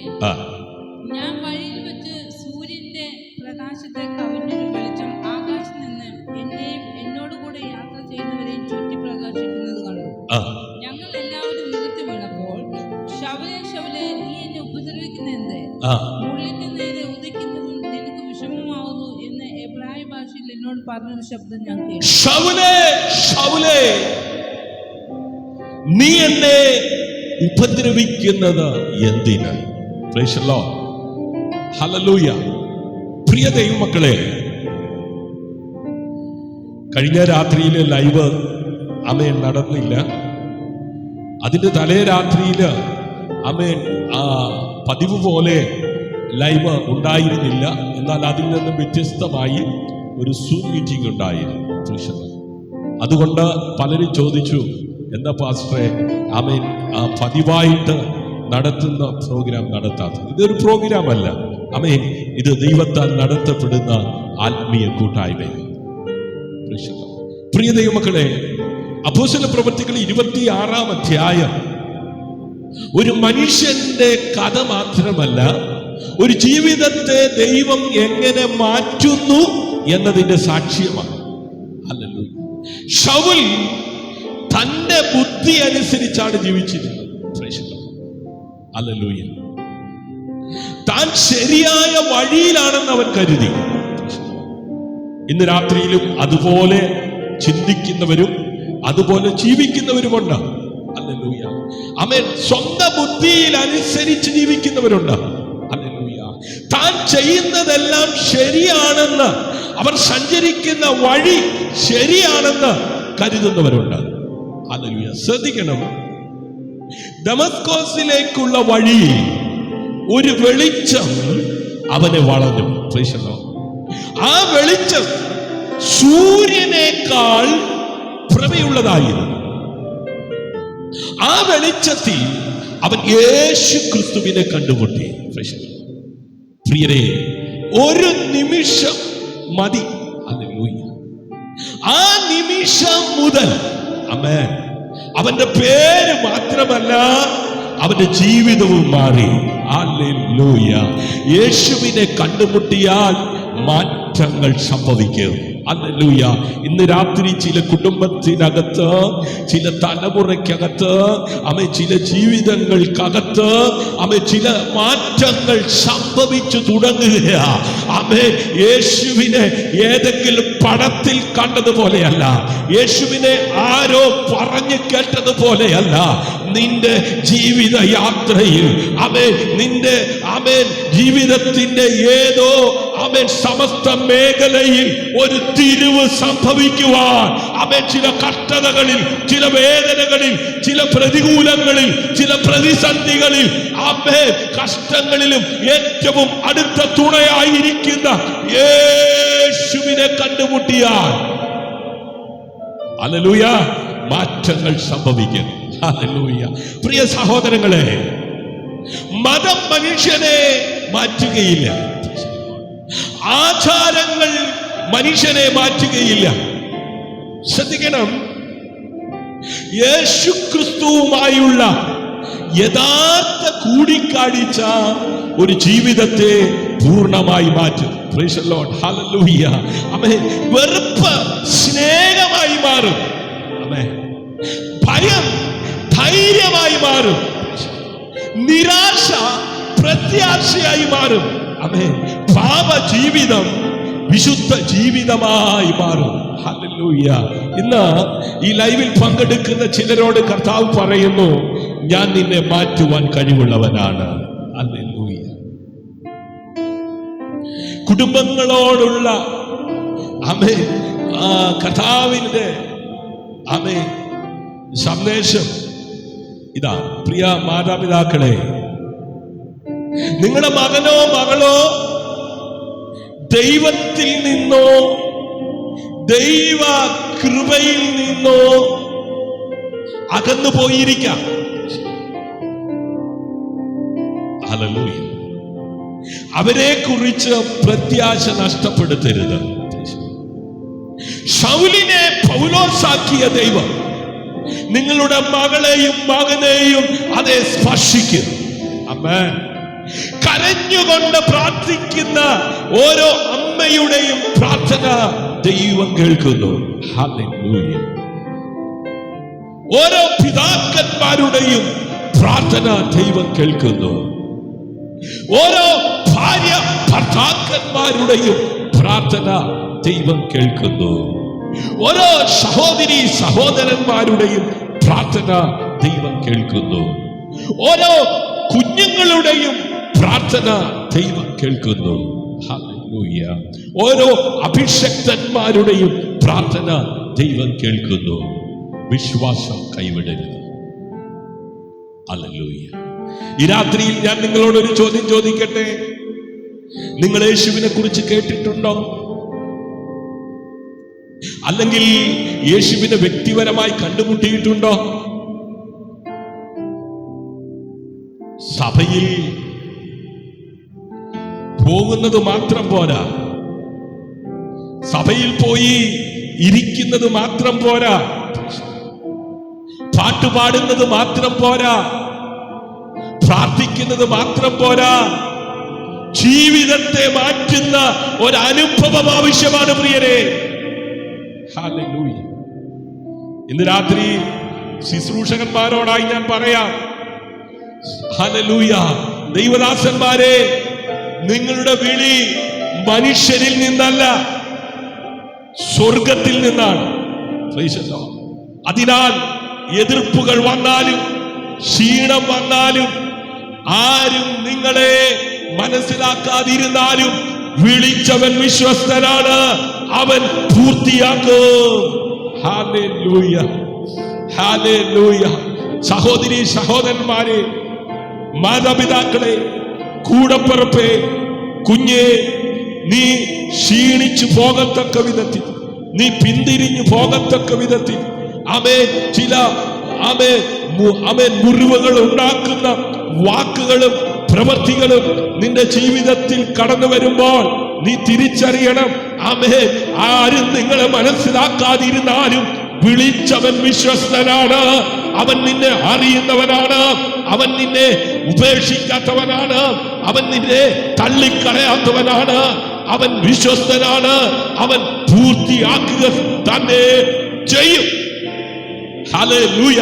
ഞാൻ വഴിയിൽ വെച്ച് സൂര്യന്റെ പ്രകാശത്തെ കവിഞ്ഞൊരു വെളിച്ചം ആകാശത്ത് നിന്ന് എന്നെയും എന്നോടുകൂടെ യാത്ര ചെയ്യുന്നവരെയും ചുറ്റി പ്രകാശിക്കുന്നത് കണ്ടു. ഞങ്ങൾ എല്ലാവരും നിലത്ത് വീണപ്പോൾ, ശൗലേ ശൗലേ, നീ എന്നെ ഉപദ്രവിക്കുന്ന എന്ത്? മുള്ളിന്റെ നേരെ ഉദിക്കുന്നതും നിനക്ക് വിഷമമാവുന്നു എന്ന് എബ്രായ ഭാഷയിൽ എന്നോട് പറഞ്ഞൊരു ശബ്ദം ഞാൻ കേട്ടു. ശൗലേ ശൗലേ, നീ എന്നെ ഉപദ്രവിക്കുന്നത് എന്തിന്? Price the Lord. ഹല്ലേലൂയ. പ്രിയ ദൈവമക്കളെ, കഴിഞ്ഞ രാത്രിയിലെ ലൈവ് ആമേൻ നടന്നില്ല. അതിന്റെ തലേ രാത്രിയിൽ ആമേൻ പതിവ് പോലെ ലൈവ് ഉണ്ടായിരുന്നില്ല. എന്നാൽ അതിൽ നിന്നും വ്യത്യസ്തമായി ഒരു സൂം മീറ്റിംഗ് ഉണ്ടായിരുന്നു. അതുകൊണ്ട് പലരും ചോദിച്ചു, എന്താ പാസ്റ്ററെ ആമേൻ പതിവായിട്ട് നടത്തുന്ന പ്രോഗ്രാം നടത്താത്തത്? ഇതൊരു പ്രോഗ്രാം അല്ല ആമേൻ, ഇത് ദൈവത്താൽ നടത്തപ്പെടുന്ന ആത്മീയ കൂട്ടായ്മയാണ്. പ്രിയ ദൈവമക്കളെ, അപ്പോസ്തല പ്രവൃത്തികൾ 26-ാം അധ്യായം ഒരു മനുഷ്യന്റെ കഥ മാത്രമല്ല, ഒരു ജീവിതത്തെ ദൈവം എങ്ങനെ മാറ്റുന്നു എന്നതിന്റെ സാക്ഷ്യമാണ്. ഹല്ലേലൂയ. ശൗൽ തന്റെ ബുദ്ധി അനുസരിച്ചാണ് ജീവിച്ചിരുന്നത്. ഹല്ലേലൂയ. താൻ ശരിയായ വഴിയിലാണെന്ന് അവൻ കരുതി. ഇന്ന് രാത്രിയിലും അതുപോലെ ചിന്തിക്കുന്നവരും അതുപോലെ ജീവിക്കുന്നവരുമുണ്ട്. ഹല്ലേലൂയ. ആമേൻ. സ്വന്തം ബുദ്ധിയിൽ അനുസരിച്ച് ജീവിക്കുന്നവരുണ്ട്. ഹല്ലേലൂയ. താൻ ചെയ്യുന്നതെല്ലാം ശരിയാണെന്ന്, അവർ സഞ്ചരിക്കുന്ന വഴി ശരിയാണെന്ന് കരുതുന്നവരുണ്ട്. ഹല്ലേലൂയ. ശ്രദ്ധിക്കണം, ദമസ്കോസിലേക്കുള്ള വഴിയിൽ ഒരു വെളിച്ചം അവനെ വളഞ്ഞു. ആ വെളിച്ചം സൂര്യനേക്കാൾ പ്രഭയുള്ളതായിരുന്നു. ആ വെളിച്ചത്തിൽ അവൻ യേശു ക്രിസ്തുവിനെ കണ്ടുമുട്ടി. പ്രിയരെ, ഒരു നിമിഷം മതി. ഹല്ലേലൂയ. ആ നിമിഷം മുതൽ ആമേൻ, അവന്റെ പേര് മാത്രമല്ല അവന്റെ ജീവിതവും മാറി. ഹല്ലേലൂയ. യേശുവിനെ കണ്ടുമുട്ടിയാൽ മാറ്റങ്ങൾ സംഭവിക്കും. ഹല്ലേലൂയ. ഇന്ന് രാത്രി ചില കുടുംബത്തിനകത്ത്, ചില തലമുറയ്ക്കകത്ത്, ചില ജീവിതങ്ങൾക്കകത്ത് ചില മാറ്റങ്ങൾ സംഭവിച്ചു തുടങ്ങുകയാണ്. യേശുവിനെ ഏതെങ്കിലും പടത്തിൽ കണ്ടതുപോലെയല്ല, യേശുവിനെ ആരോ പറഞ്ഞു കേട്ടതുപോലെയല്ല. നിന്റെ ജീവിത യാത്രയിൽ നിന്റെ ജീവിതത്തിന്റെ ഏതോ സമസ്ത മേഖലയിൽ ഒരു തിരിവ് സംഭവിക്കുവാൻ ചില കഷ്ടതകളിൽ, ചില വേദനകളിൽ, ചില പ്രതികൂലങ്ങളിൽ, ചില പ്രതിസന്ധികളിൽ, കഷ്ടങ്ങളിലും ഏറ്റവും അടുത്ത തുണയായിരിക്കുന്ന യേശുവിനെ കണ്ടുമുട്ടിയാൽ ഹല്ലേലൂയ, മാറ്റങ്ങൾ സംഭവിക്കും. ഹല്ലേലൂയ. പ്രിയ സഹോദരങ്ങളെ, മതം മനുഷ്യനെ മാറ്റുകയില്ല, ആചാരങ്ങൾ മനുഷ്യനെ മാറ്റുകയില്ല. ശ്രദ്ധിക്കണം, യേശുക്രിസ്തുവുമായുള്ള യഥാർത്ഥ കൂടിക്കാഴ്ച ഒരു ജീവിതത്തെ പൂർണ്ണമായി മാറ്റും. Price the Lord. ഹല്ലേലൂയ. ആമേൻ. വെറുപ്പ് സ്നേഹമായി മാറും. ആമേൻ. ഭയം ധൈര്യമായി മാറും. നിരാശ പ്രത്യാശയായി മാറും. ആമേൻ. പാപ ജീവിതം വിശുദ്ധ ജീവിതമായി മാറും. ഹല്ലേലൂയ. ഇന്ന് ഈ ലൈവിൽ പങ്കെടുക്കുന്ന ചിലരോട് കർത്താവ് പറയുന്നു, ഞാൻ നിന്നെ മാറ്റുവാൻ കഴിവുള്ളവനാണ്. ഹല്ലേലൂയ. കുടുംബങ്ങളോടുള്ള ആമേൻ കർത്താവിന്റെ ആമേൻ സന്ദേശം ഇതാ. പ്രിയ മാതാപിതാക്കളെ, നിങ്ങളുടെ മകനോ മകളോ ദൈവത്തിൽ നിന്നോ ദൈവ കൃപയിൽ നിന്നോ അകന്നു പോയിരിക്കാം. ഹല്ലേലൂയ. അവരെ കുറിച്ച് പ്രത്യാശ നഷ്ടപ്പെടുത്തരുത്. ശൗലിനെ പൗലോസാക്കിയ ദൈവം നിങ്ങളുടെ മകളെയും മകനെയും അതേ സ്പർശിക്കും. ആമേൻ. കരഞ്ഞുകൊണ്ട് പ്രാർത്ഥിക്കുന്ന ഓരോ അമ്മയുടെയും പ്രാർത്ഥന ദൈവം കേൾക്കുന്നു. ഹല്ലേലൂയ. ഓരോ പിതാക്കന്മാരുടെയും പ്രാർത്ഥന ദൈവം കേൾക്കുന്നു. ഓരോ ഭാര്യ ഭർത്താക്കന്മാരുടെയും പ്രാർത്ഥന ദൈവം കേൾക്കുന്നു. ഓരോ സഹോദരി സഹോദരന്മാരുടെയും പ്രാർത്ഥന ദൈവം കേൾക്കുന്നു. ഓരോ കുഞ്ഞുങ്ങളുടെയും പ്രാർത്ഥന ദൈവം കേൾക്കുന്നു. ഹല്ലേലൂയ. ഓരോ അഭിഷക്തന്മാരുടെയും പ്രാർത്ഥന ദൈവം കേൾക്കുന്നു. വിശ്വാസം കൈവിടരുത്. ഹല്ലേലൂയ. ഈ രാത്രിയിൽ ഞാൻ നിങ്ങളോടൊരു ചോദ്യം ചോദിക്കട്ടെ. നിങ്ങൾ യേശുവിനെ കുറിച്ച് കേട്ടിട്ടുണ്ടോ? അല്ലെങ്കിൽ യേശുവിനെ വ്യക്തിപരമായി കണ്ടുമുട്ടിയിട്ടുണ്ടോ? സഭയിൽ പോകുന്നത് മാത്രം പോരാ, സഭയിൽ പോയി ഇരിക്കുന്നത് മാത്രം പോരാ, പാട്ടുപാടുന്നത് മാത്രം പോരാ, പ്രാർത്ഥിക്കുന്നത് മാത്രം പോരാ, ജീവിതത്തെ മാറ്റുന്ന ഒരനുഭവം ആവശ്യമാണ് പ്രിയരെ. ഹല്ലേലൂയ. ഇന്ന് രാത്രി ശുശ്രൂഷകന്മാരോടായി ഞാൻ പറയാം, ഹല്ലേലൂയ, ദൈവദാസന്മാരെ, നിങ്ങളുടെ വിളി മനുഷ്യരിൽ നിന്നല്ല, സ്വർഗത്തിൽ നിന്നാണ്. അതിനാൽ എതിർപ്പുകൾ വന്നാലും ക്ഷീണം വന്നാലും ആരും നിങ്ങളെ മനസ്സിലാക്കാതിരുന്നാലും വിളിച്ചവൻ വിശ്വസ്തനാണ്, അവൻ പൂർത്തിയാക്കും. Hallelujah, hallelujah. സഹോദരി സഹോദരന്മാരെ, മാതാപിതാക്കളെ, കൂടപ്പിറപ്പേ, കുഞ്ഞേ, നീ ക്ഷീണിച്ചു പോകത്തക്ക വിധത്തിൽ, നീ പിന്തിരിഞ്ഞു പോകത്തക്ക വിധത്തിൽ ചില മുറിവുകൾ ഉണ്ടാക്കുന്ന വാക്കുകളും പ്രവൃത്തികളും നിന്റെ ജീവിതത്തിൽ കടന്നു വരുമ്പോൾ നീ തിരിച്ചറിയണം, ആരും നിങ്ങളെ മനസ്സിലാക്കാതിരുന്നാലും വിളിച്ചവൻ വിശ്വസ്തനാണ്, അവൻ നിന്നെ അറിയുന്നവനാണ്, അവൻ നിന്നെ ഉപേക്ഷിക്കാത്തവനാണ്, അവൻ നിന്നെ തള്ളിക്കളയാത്തവനാണ്, അവൻ വിശ്വസ്തനാണ്, അവൻ പൂർത്തിയാക്കുക തന്നെ ചെയ്യും. Hallelujah,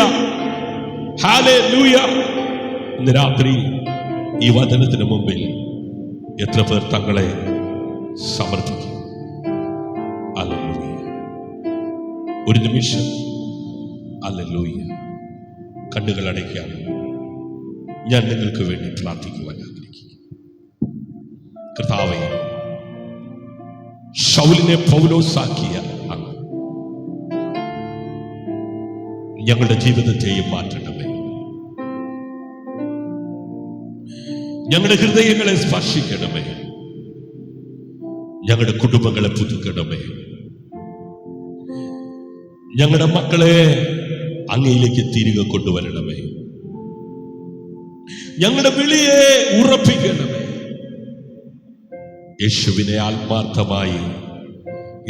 hallelujah. ഇന്ന് രാത്രി ഈ വചനത്തിന് മുമ്പിൽ എത്ര പേർ തങ്ങളെ സമർപ്പിക്കും? ഹല്ലേലൂയ. ഒരു നിമിഷം ഹല്ലേലൂയ കണ്ണുകൾ അടയ്ക്കാം. ഞാൻ നിങ്ങൾക്ക് വേണ്ടി പ്രാർത്ഥിക്കുവാൻ ആഗ്രഹിക്കുന്നു. കർത്താവേ, ശൗലിനെ പൗലോസാക്കിയ അങ്ങ് ഞങ്ങളുടെ ജീവിതത്തെയും മാറ്റണമേ. ഞങ്ങളുടെ ഹൃദയങ്ങളെ സ്പർശിക്കണമേ. ഞങ്ങളുടെ കുടുംബങ്ങളെ പുതുക്കണമേ. ഞങ്ങളുടെ മക്കളെ അങ്ങയിലേക്ക് തിരികെ കൊണ്ടുവരണമേ. ഞങ്ങളുടെ വിളിയെ ഉറപ്പിക്കണമേ. യേശുവിനെ ആത്മാർത്ഥമായി,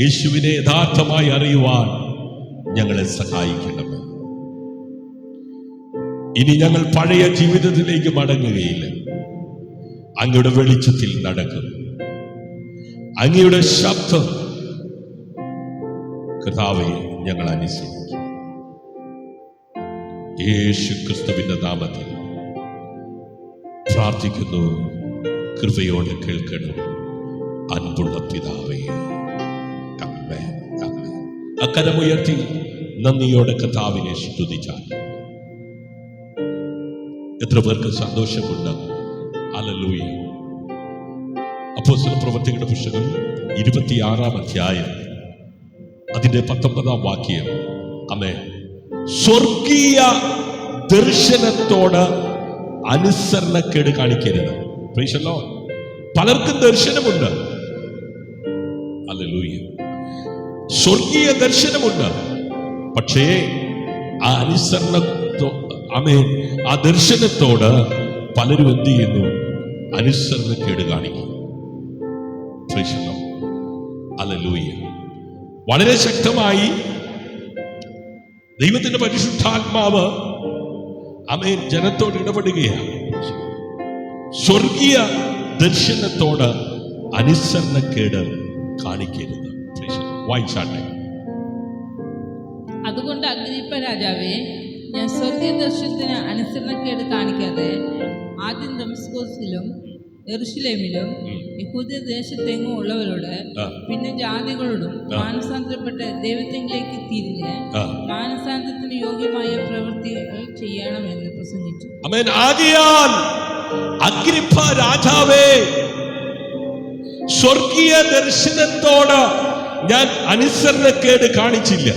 യേശുവിനെ യഥാർത്ഥമായി അറിയുവാൻ ഞങ്ങളെ സഹായിക്കണമേ. ഇനി ഞങ്ങൾ പഴയ ജീവിതത്തിലേക്ക് മടങ്ങുകയില്ല. അങ്ങയുടെ വെളിച്ചത്തിൽ നടക്കും. അങ്ങയുടെ ശബ്ദം കർത്താവേ ഞങ്ങൾ അനുസരിക്കും. യേശു ക്രിസ്തുവിന്റെ നാമത്തിൽ പ്രാർത്ഥിക്കുന്നു. കൃപയോടെ കേൾക്കണം അൻപുള്ള പിതാവേ. ആമേൻ, ആമേൻ. അക്കരമുയർത്തി നന്ദിയോടെ കർത്താവിനെ സ്തുതിച്ചാൽ എത്ര പേർക്ക് സന്തോഷമുണ്ട്? ഹല്ലേലൂയ. അപ്പോസ്തല പ്രവൃത്തികളുടെ പുസ്തകം 26-ാം അധ്യായം അതിന്റെ 19-ാം വാക്യം. ആമേൻ. സ്വർഗീയ ദർശനത്തോട് അനുസരണക്കേട് കാണിക്കരുത്. Price the Lord. പലർക്കും ദർശനമുണ്ട്. ഹല്ലേലൂയ. സ്വർഗീയ ദർശനമുണ്ട്. പക്ഷേ ആ ആ ദർശനത്തോട് പലരും എന്ത് ചെയ്യുന്നു? അനുസരണക്കേട് കാണിക്കും. Price the Lord. ഹല്ലേലൂയ. വളരെ ശക്തമായി ദൈവത്തിന്റെ പരിശുദ്ധാത്മാവ് ജനത്തോട് ഇടപെടുകയാണ്. സ്വർഗീയ ദർശനത്തോട് അനുസരണക്കേട് കാണിക്കരുത്. വായിച്ചാട്ടെ. അതുകൊണ്ട് അഗ്രിപ്പ രാജാവേ, ഞാൻ സ്വർഗീയ ദർശനത്തിന് അനുസരണക്കേട് കാണിക്കാതെ ആദ്യം ദമസ്കോസിലും യെരൂശലേമിലും യഹൂദ ദേശത്തെങ്ങും ഉള്ളവരോട് പിന്നെ ജാതികളോടും മാനസാന്തരപ്പെട്ട് ദൈവത്തിലേക്ക് തിരിഞ്ഞ് മാനസാന്തരത്തിന് യോഗ്യമായ പ്രവൃത്തികൾ ചെയ്യണമെന്ന് പ്രസംഗിച്ചു. ആമേൻ. ആകയാൽ അഗ്രിപ്പ രാജാവേ, സ്വർഗീയ ദർശനത്തോട് ഞാൻ അനുസരണക്കേട് കാണിച്ചില്ല.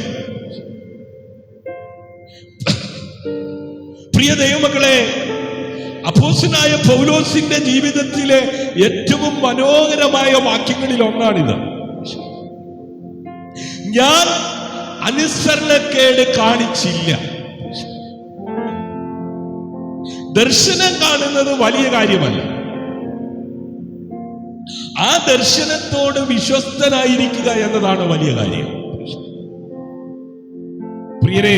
പ്രിയ ദൈവമക്കളെ, അപ്പോസ്തലനായ പൗലോസിന്റെ ജീവിതത്തിലെ ഏറ്റവും മനോഹരമായ വാക്യങ്ങളിൽ ഒന്നാണിത്. ഞാൻ അനുസരണക്കേട് കാണിച്ചില്ല. ദർശനം കാണുന്നത് വലിയ കാര്യമല്ല. ആ ദർശനത്തോട് വിശ്വസ്തനായിരിക്കുക എന്നതാണ് വലിയ കാര്യം. പ്രിയരെ,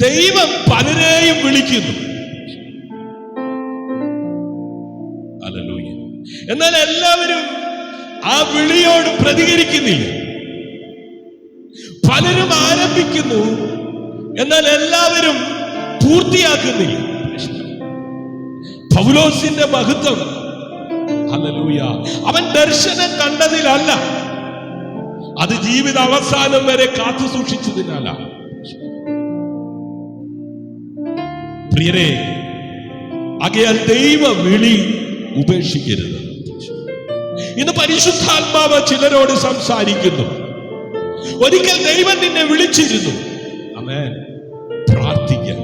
ദൈവം പലരെയും വിളിക്കുന്നു. ഹല്ലേലൂയ. എന്നാൽ എല്ലാവരും ആ വിളിയോട് പ്രതികരിക്കുന്നില്ല. പലരും ആരംഭിക്കുന്നു, എന്നാൽ എല്ലാവരും പൂർത്തിയാക്കുന്നില്ല. പൗലോസിന്റെ മഹത്വം, ഹല്ലേലൂയ, അവൻ ദർശനം കണ്ടതിലല്ല, അത് ജീവിത അവസാനം വരെ കാത്തു സൂക്ഷിച്ചതിനല്ല. പ്രിയരെ, ആകയാൽ ദൈവ വിളി ഉപേക്ഷിക്കരുത്. ഇന്ന് പരിശുദ്ധാത്മാവ് ചിലരോട് സംസാരിക്കുന്നു. ഒരിക്കൽ ദൈവം നിന്നെ വിളിച്ചിരുന്നു. ആമേൻ. പ്രാർത്ഥിക്കാൻ.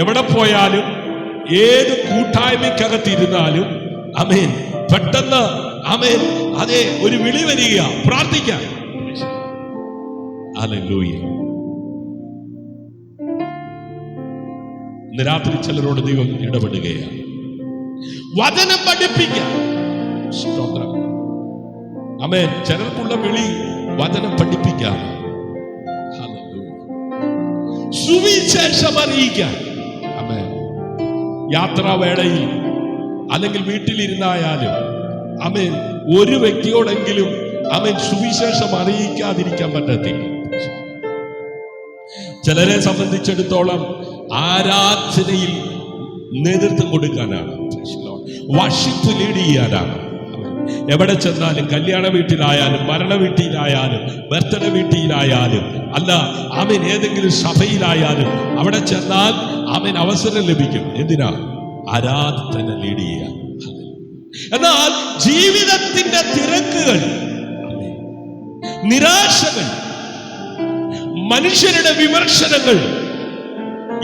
എവിടെ പോയാലും ഏത് കൂട്ടായ്മക്കകത്തിരുന്നാലും ആമേൻ, പെട്ടെന്ന് ആമേൻ, അതെ, ഒരു വിളി വരിക, പ്രാർത്ഥിക്കാൻ. ഹല്ലേലൂയ. ഇന്ന് രാത്രി ചിലരോട് ദൈവം ഇടപെടുകയാണ്. വചനം പഠിപ്പിക്കാൻ. സ്തോത്രം. ആമേൻ. ചിലർക്കുള്ള വിളി വചനം പഠിപ്പിക്കാൻ. ഹല്ലേലൂയ. സുവിശേഷം അറിയിക്കാൻ. ആമേൻ. യാത്രാവേളയിൽ അല്ലെങ്കിൽ വീട്ടിലിരുന്നായാലും ആമേൻ, ഒരു വ്യക്തിയോടെങ്കിലും ആമേൻ സുവിശേഷം അറിയിക്കാതിരിക്കാൻ പറ്റത്തില്ല. ചിലരെ സംബന്ധിച്ചിടത്തോളം ആരാധനയിൽ നേതൃത്വം കൊടുക്കാനാണ്, വർഷിപ്പ് ലീഡ് ചെയ്യാനാണ്. എവിടെ ചെന്നാലും, കല്യാണ വീട്ടിലായാലും, മരണ വീട്ടിലായാലും, ബർത്ത്ഡേ വീട്ടിലായാലും, അല്ല ആമേൻ, ഏതെങ്കിലും സഭയിലായാലും അവിടെ ചെന്നാൽ ആമേൻ അവസരം ലഭിക്കും. എന്തിനാ? ആരാധന ലീഡ് ചെയ്യാൻ. എന്നാൽ ജീവിതത്തിന്റെ തിരക്കുകൾ, നിരാശകൾ, മനുഷ്യരുടെ വിമർശനങ്ങൾ,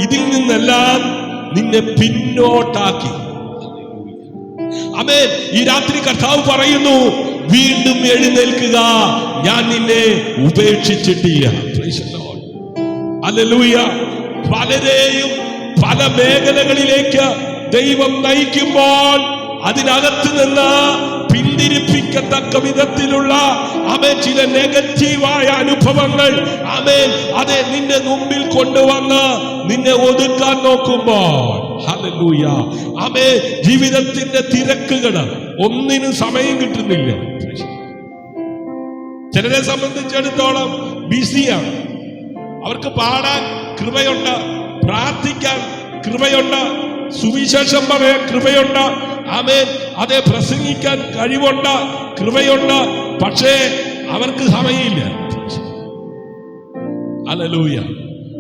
ഇതിൽ നിന്നെല്ലാം നിന്നെ പിന്നോട്ടാക്കി. ആമേൻ. ഈ രാത്രി കർത്താവ് പറയുന്നു, വീണ്ടും എഴുന്നേൽക്കുക, ഞാൻ നിന്നെ ഉപേക്ഷിച്ചിട്ടില്ല. Praise the Lord. ഹല്ലേലൂയ. പലരെയും പല മേഖലകളിലേക്ക് ദൈവം നയിക്കുമ്പോൾ അതിനകത്ത് നിന്ന് പിന്തിരിപ്പിക്കത്തക്ക വിധത്തിലുള്ള ചില നെഗറ്റീവായ അനുഭവങ്ങൾ അതെ നിന്റെ മുമ്പിൽ കൊണ്ടുവന്ന് നിന്നെ ഒതുക്കാൻ നോക്കുമ്പോൾ, ഹല്ലേലൂയ, ജീവിതത്തിന്റെ തിരക്കുകൾ ഒന്നിനും സമയം കിട്ടുന്നില്ല. ചിലരെ സംബന്ധിച്ചിടത്തോളം ബിസിയാണ്. അവർക്ക് പാടാൻ കൃപയുണ്ട്, പ്രാർത്ഥിക്കാൻ കൃപയുണ്ട്, സുവിശേഷം പറയാൻ കൃപയുണ്ട്, ആമേൻ, അതെ, പ്രസംഗിക്കാൻ കഴിവുണ്ട്, കൃപയുണ്ട്. പക്ഷേ അവർക്ക് സമയമില്ല. ഹല്ലേലൂയ.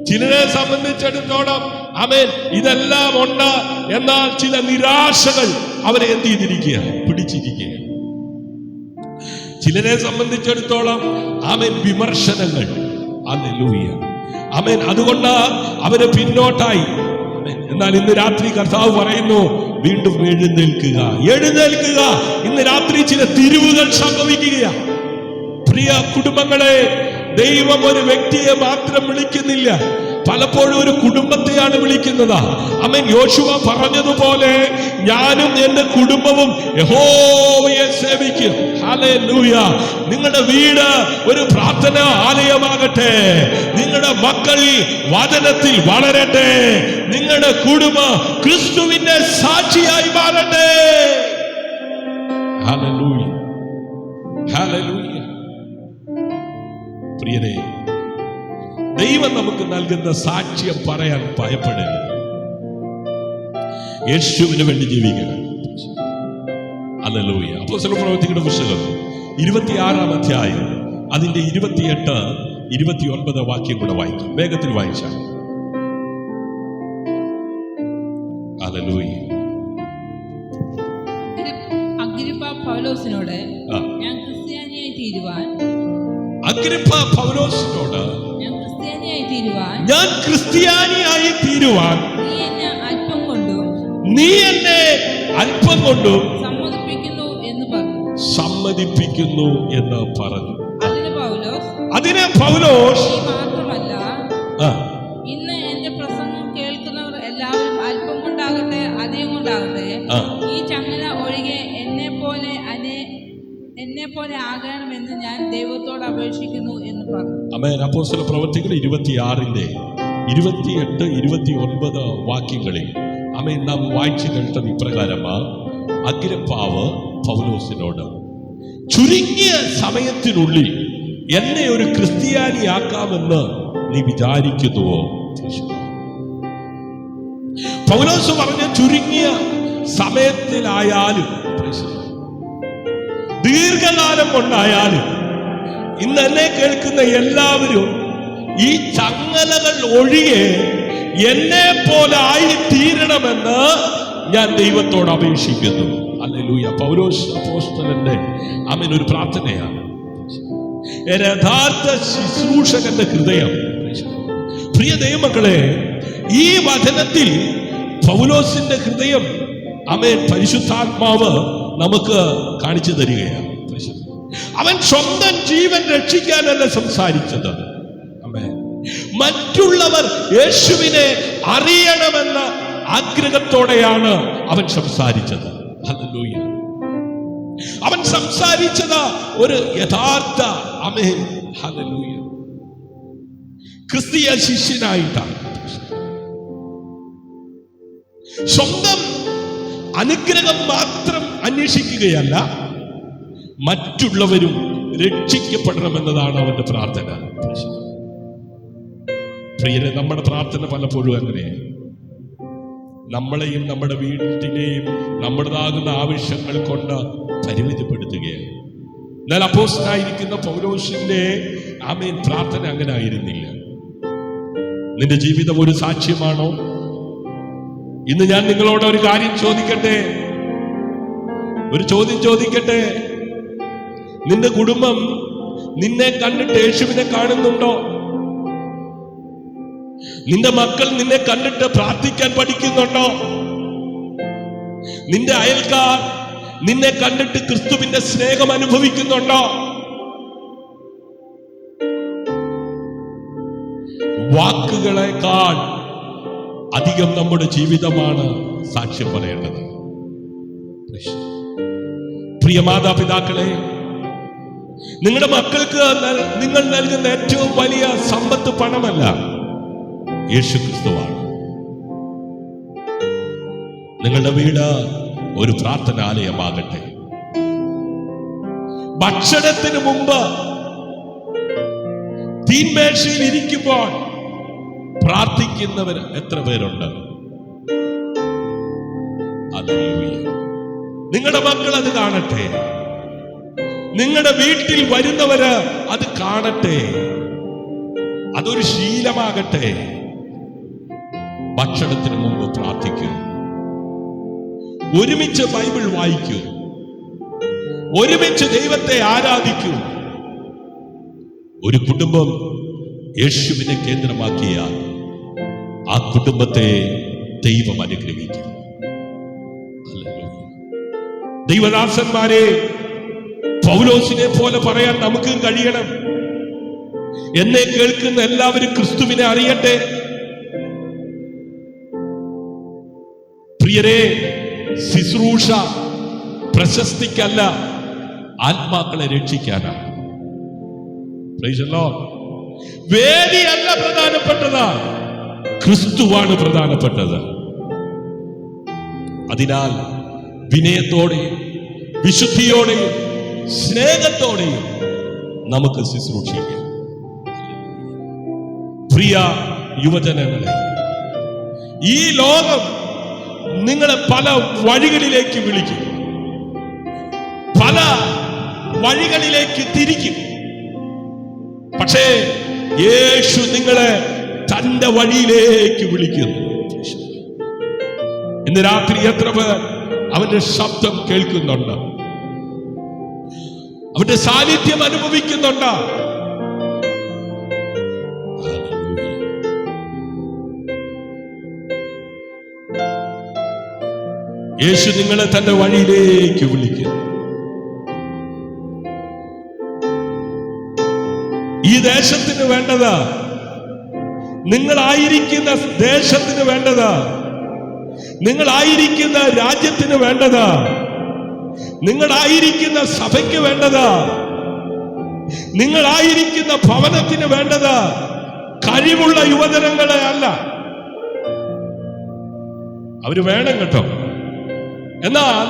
ചിലരെ സംബന്ധിച്ചിടത്തോളം ആമേൻ ഇതെല്ലാം ഉണ്ട്, എന്നാൽ ചില നിരാശകൾ അവരെ എന്ത് ചെയ്തിരിക്കുക, പിടിച്ചിരിക്കുക. ചിലരെ സംബന്ധിച്ചിടത്തോളം ആമേൻ വിമർശനങ്ങൾ. ഹല്ലേലൂയ. ആമേൻ. അതുകൊണ്ട് അവര് പിന്നോട്ടായി. എന്നാൽ ഇന്ന് രാത്രി കർത്താവ് പറയുന്നു, വീണ്ടും എഴുന്നേൽക്കുക, എഴുന്നേൽക്കുക. ഇന്ന് രാത്രി ചില തിരിവുകൾ സംഭവിക്കുകയാണ്. പ്രിയ കുടുംബങ്ങളെ, ദൈവം ഒരു വ്യക്തിയെ മാത്രം വിളിക്കുന്നില്ല, പലപ്പോഴും ഒരു കുടുംബത്തെയാണ് വിളിക്കുന്നത്. ആമേൻ. യോശുവ പറഞ്ഞതുപോലെ ഞാനും എന്റെ കുടുംബവും യഹോവയെ സേവിക്കും. ഹല്ലേലൂയ. നിങ്ങളുടെ വീട് ഒരു പ്രാർത്ഥനാ ആലയമാകട്ടെ, നിങ്ങളുടെ മക്കൾ വചനത്തിൽ വളരട്ടെ, നിങ്ങളുടെ കുടുംബം ക്രിസ്തുവിന്റെ സാക്ഷിയായി മാറട്ടെ. Hallelujah, hallelujah. പ്രിയരേ, ദൈവം നമുക്ക് നൽകുന്ന സാക്ഷ്യം പറയാൻ ഭയപ്പെടരുത്. യേശുവിന് വേണ്ടി ജീവിക്കണം. ഹല്ലേലൂയ. അപ്പോസ്തല പ്രവൃത്തികളുടെ പുസ്തകം 26-ാം അധ്യായം അതിന്റെ 28 29 വാക്യം കൂടെ വായിക്കും. വേഗത്തിൽ വായിച്ചാൽ. ഹല്ലേലൂയ. അഗ്രിപ്പ പൗലോസിനോട് ഞാൻ ക്രിസ്ത്യാനിയായി തീരുവാൻ അഗ്രിപ്പ പൗലോസിനോട് ഞാൻ ക്രിസ്ത്യാനിയായി തീരുവാൻ നീ എന്നെ അല്പം കൊണ്ടും സമ്മതിപ്പിക്കുന്നു എന്ന് പറഞ്ഞു. അതിന് പൗലോസ് മാത്രമല്ല, ഇന്ന് എന്റെ പ്രസംഗം കേൾക്കുന്നവർ എല്ലാവരും അല്പം കൊണ്ടാകട്ടെ അധികം കൊണ്ടാകട്ടെ ഈ ചങ്ങല ഒഴികെ എന്നെ പോലെ ആകണമെന്ന് ഞാൻ ദൈവത്തോട് അപേക്ഷിക്കുന്നു എന്ന് പറഞ്ഞു. ആമേൻ. അപ്പോസ്തല പ്രവൃത്തികൾ 26 28 29 വാക്യങ്ങളിൽ ആമേൻ നാം വായിച്ചു കേട്ടത് ഇപ്രകാരമാ. അഗ്രിപ്പാവ് പൗലോസിനോട് ചുരുങ്ങിയ സമയത്തിനുള്ളിൽ എന്നെ ഒരു ക്രിസ്ത്യാനിയാക്കാമെന്ന് നീ വിചാരിക്കുന്നുവോ? പൗലോസ് പറഞ്ഞ ചുരുങ്ങിയ സമയത്തിലായാലും ദീർഘകാലം കൊണ്ടായാലും ഇന്ന് എന്നെ കേൾക്കുന്ന എല്ലാവരും ഈ ചങ്ങലകൾ ഒഴികെ എന്നെ പോലെ ആയി തീരണമെന്ന് ഞാൻ ദൈവത്തോട് അപേക്ഷിക്കുന്നു. ഹല്ലേലൂയ. പൗലോസ് അപ്പോസ്തലന്റെ ആമേൻ ഒരു പ്രാർത്ഥനയാണ്. യഥാർത്ഥ ശുശ്രൂഷകന്റെ ഹൃദയം. പ്രിയ ദൈവമക്കളെ, ഈ വചനത്തിൽ പൗലോസിന്റെ ഹൃദയം ആമേൻ പരിശുദ്ധാത്മാവ് നമുക്ക് കാണിച്ചു തരികയാണ്. അവൻ സ്വന്തം ജീവൻ രക്ഷിക്കാനല്ല സംസാരിച്ചത്. ആമേൻ. മറ്റുള്ളവർ യേശുവിനെ അറിയണമെന്ന ആഗ്രഹത്തോടെയാണ് അവൻ സംസാരിച്ചത്. ഹല്ലേലൂയ. അവൻ സംസാരിച്ചത് ഒരു യഥാർത്ഥ ആമേൻ ഹല്ലേലൂയ ക്രിസ്തീയ ശിഷ്യനായിട്ടാണ്. സ്വന്തം അനുഗ്രഹം മാത്രം അന്വേഷിക്കുകയല്ല, മറ്റുള്ളവരും രക്ഷിക്കപ്പെടണമെന്നതാണ് അവന്റെ പ്രാർത്ഥന. പ്രിയരെ, നമ്മുടെ പ്രാർത്ഥന പലപ്പോഴും അങ്ങനെയാണ്. നമ്മളെയും നമ്മുടെ വീട്ടിനെയും നമ്മുടേതാകുന്ന ആവശ്യങ്ങൾ കൊണ്ട് പരിമിതപ്പെടുത്തുകയാണ്. എന്നാൽ അപ്പോസ്തലനായിരിക്കുന്ന പൗലോസിന്റെ ആമേൻ പ്രാർത്ഥന അങ്ങനെ ആയിരുന്നില്ല. നിന്റെ ജീവിതം ഒരു സാക്ഷ്യമാണോ? ഇന്ന് ഞാൻ നിങ്ങളോട് ഒരു കാര്യം ചോദിക്കട്ടെ, ഒരു ചോദ്യം ചോദിക്കട്ടെ. നിന്റെ കുടുംബം നിന്നെ കണ്ടിട്ട് യേശുവിനെ കാണുന്നുണ്ടോ? നിന്റെ മക്കൾ നിന്നെ കണ്ടിട്ട് പ്രാർത്ഥിക്കാൻ പഠിക്കുന്നുണ്ടോ? നിന്റെ അയൽക്കാർ നിന്നെ കണ്ടിട്ട് ക്രിസ്തുവിന്റെ സ്നേഹം അനുഭവിക്കുന്നുണ്ടോ? വാക്കുകളെക്കാൾ അധികം നമ്മുടെ ജീവിതമാണ് സാക്ഷ്യം പറയേണ്ടത്. പ്രിയ മാതാപിതാക്കളെ, നിങ്ങളുടെ മക്കൾക്ക് നിങ്ങൾ നൽകുന്ന ഏറ്റവും വലിയ സമ്പത്ത് പണമല്ല, യേശു ക്രിസ്തുവാണ്. നിങ്ങളുടെ വീട് ഒരു പ്രാർത്ഥനാലയമാകട്ടെ. ഭക്ഷണത്തിന് മുമ്പ് തീന്മേശയിൽ ഇരിക്കുമ്പോൾ പ്രാർത്ഥിക്കുന്നവർ എത്ര പേരുണ്ട്? നിങ്ങളുടെ മക്കൾ അത് കാണട്ടെ. നിങ്ങളുടെ വീട്ടിൽ വരുന്നവര് അത് കാണട്ടെ. അതൊരു ശീലമാകട്ടെ. ഭക്ഷണത്തിന് മുമ്പ് പ്രാർത്ഥിക്കൂ, ഒരുമിച്ച് ബൈബിൾ വായിക്കൂ, ഒരുമിച്ച് ദൈവത്തെ ആരാധിക്കൂ. ഒരു കുടുംബം യേശുവിനെ കേന്ദ്രമാക്കിയാൽ ആ കുടുംബത്തെ ദൈവം അനുഗ്രഹിക്കും. ദൈവദാസന്മാരെ, പൗലോസിനെ പോലെ പറയാൻ നമുക്കും കഴിയണം. എന്നെ കേൾക്കുന്ന എല്ലാവരും ക്രിസ്തുവിനെ അറിയട്ടെ. പ്രിയരെ, ശുശ്രൂഷ പ്രശസ്തിക്കല്ല, ആത്മാക്കളെ രക്ഷിക്കാനാണ്. Praise the Lord. വേദിയല്ല പ്രധാനപ്പെട്ടത്, ക്രിസ്തുവാണ് പ്രധാനപ്പെട്ടത്. അതിനാൽ വിനയത്തോടെയും വിശുദ്ധിയോടെയും സ്നേഹത്തോടെയും നമുക്ക് ശുശ്രൂഷിക്കാം. പ്രിയ യുവജനങ്ങളെ, ഈ ലോകം നിങ്ങളെ പല വഴികളിലേക്ക് വിളിക്കും, പല വഴികളിലേക്ക് തിരിക്കും. പക്ഷേ യേശു നിങ്ങളെ തന്റെ വഴിയിലേക്ക് വിളിക്കുന്നു. ഇന്ന് രാത്രി എത്ര പേർ അവന്റെ ശബ്ദം കേൾക്കുന്നുണ്ട്? അവന്റെ സാന്നിധ്യം അനുഭവിക്കുന്നുണ്ട്? യേശു നിങ്ങളെ തന്റെ വഴിയിലേക്ക് വിളിക്കുന്നു. ഈ ദേശത്തിന് വേണ്ടതാ, നിങ്ങളായിരിക്കുന്ന ദേശത്തിന് വേണ്ടതാ, നിങ്ങളായിരിക്കുന്ന രാജ്യത്തിന് വേണ്ടതാ, നിങ്ങളായിരിക്കുന്ന സഭയ്ക്ക് വേണ്ടതാ, നിങ്ങളായിരിക്കുന്ന ഭവനത്തിന് വേണ്ടതാ കഴിവുള്ള യുവജനങ്ങളെ അല്ല. അവര് വേണം കേട്ടോ. എന്നാൽ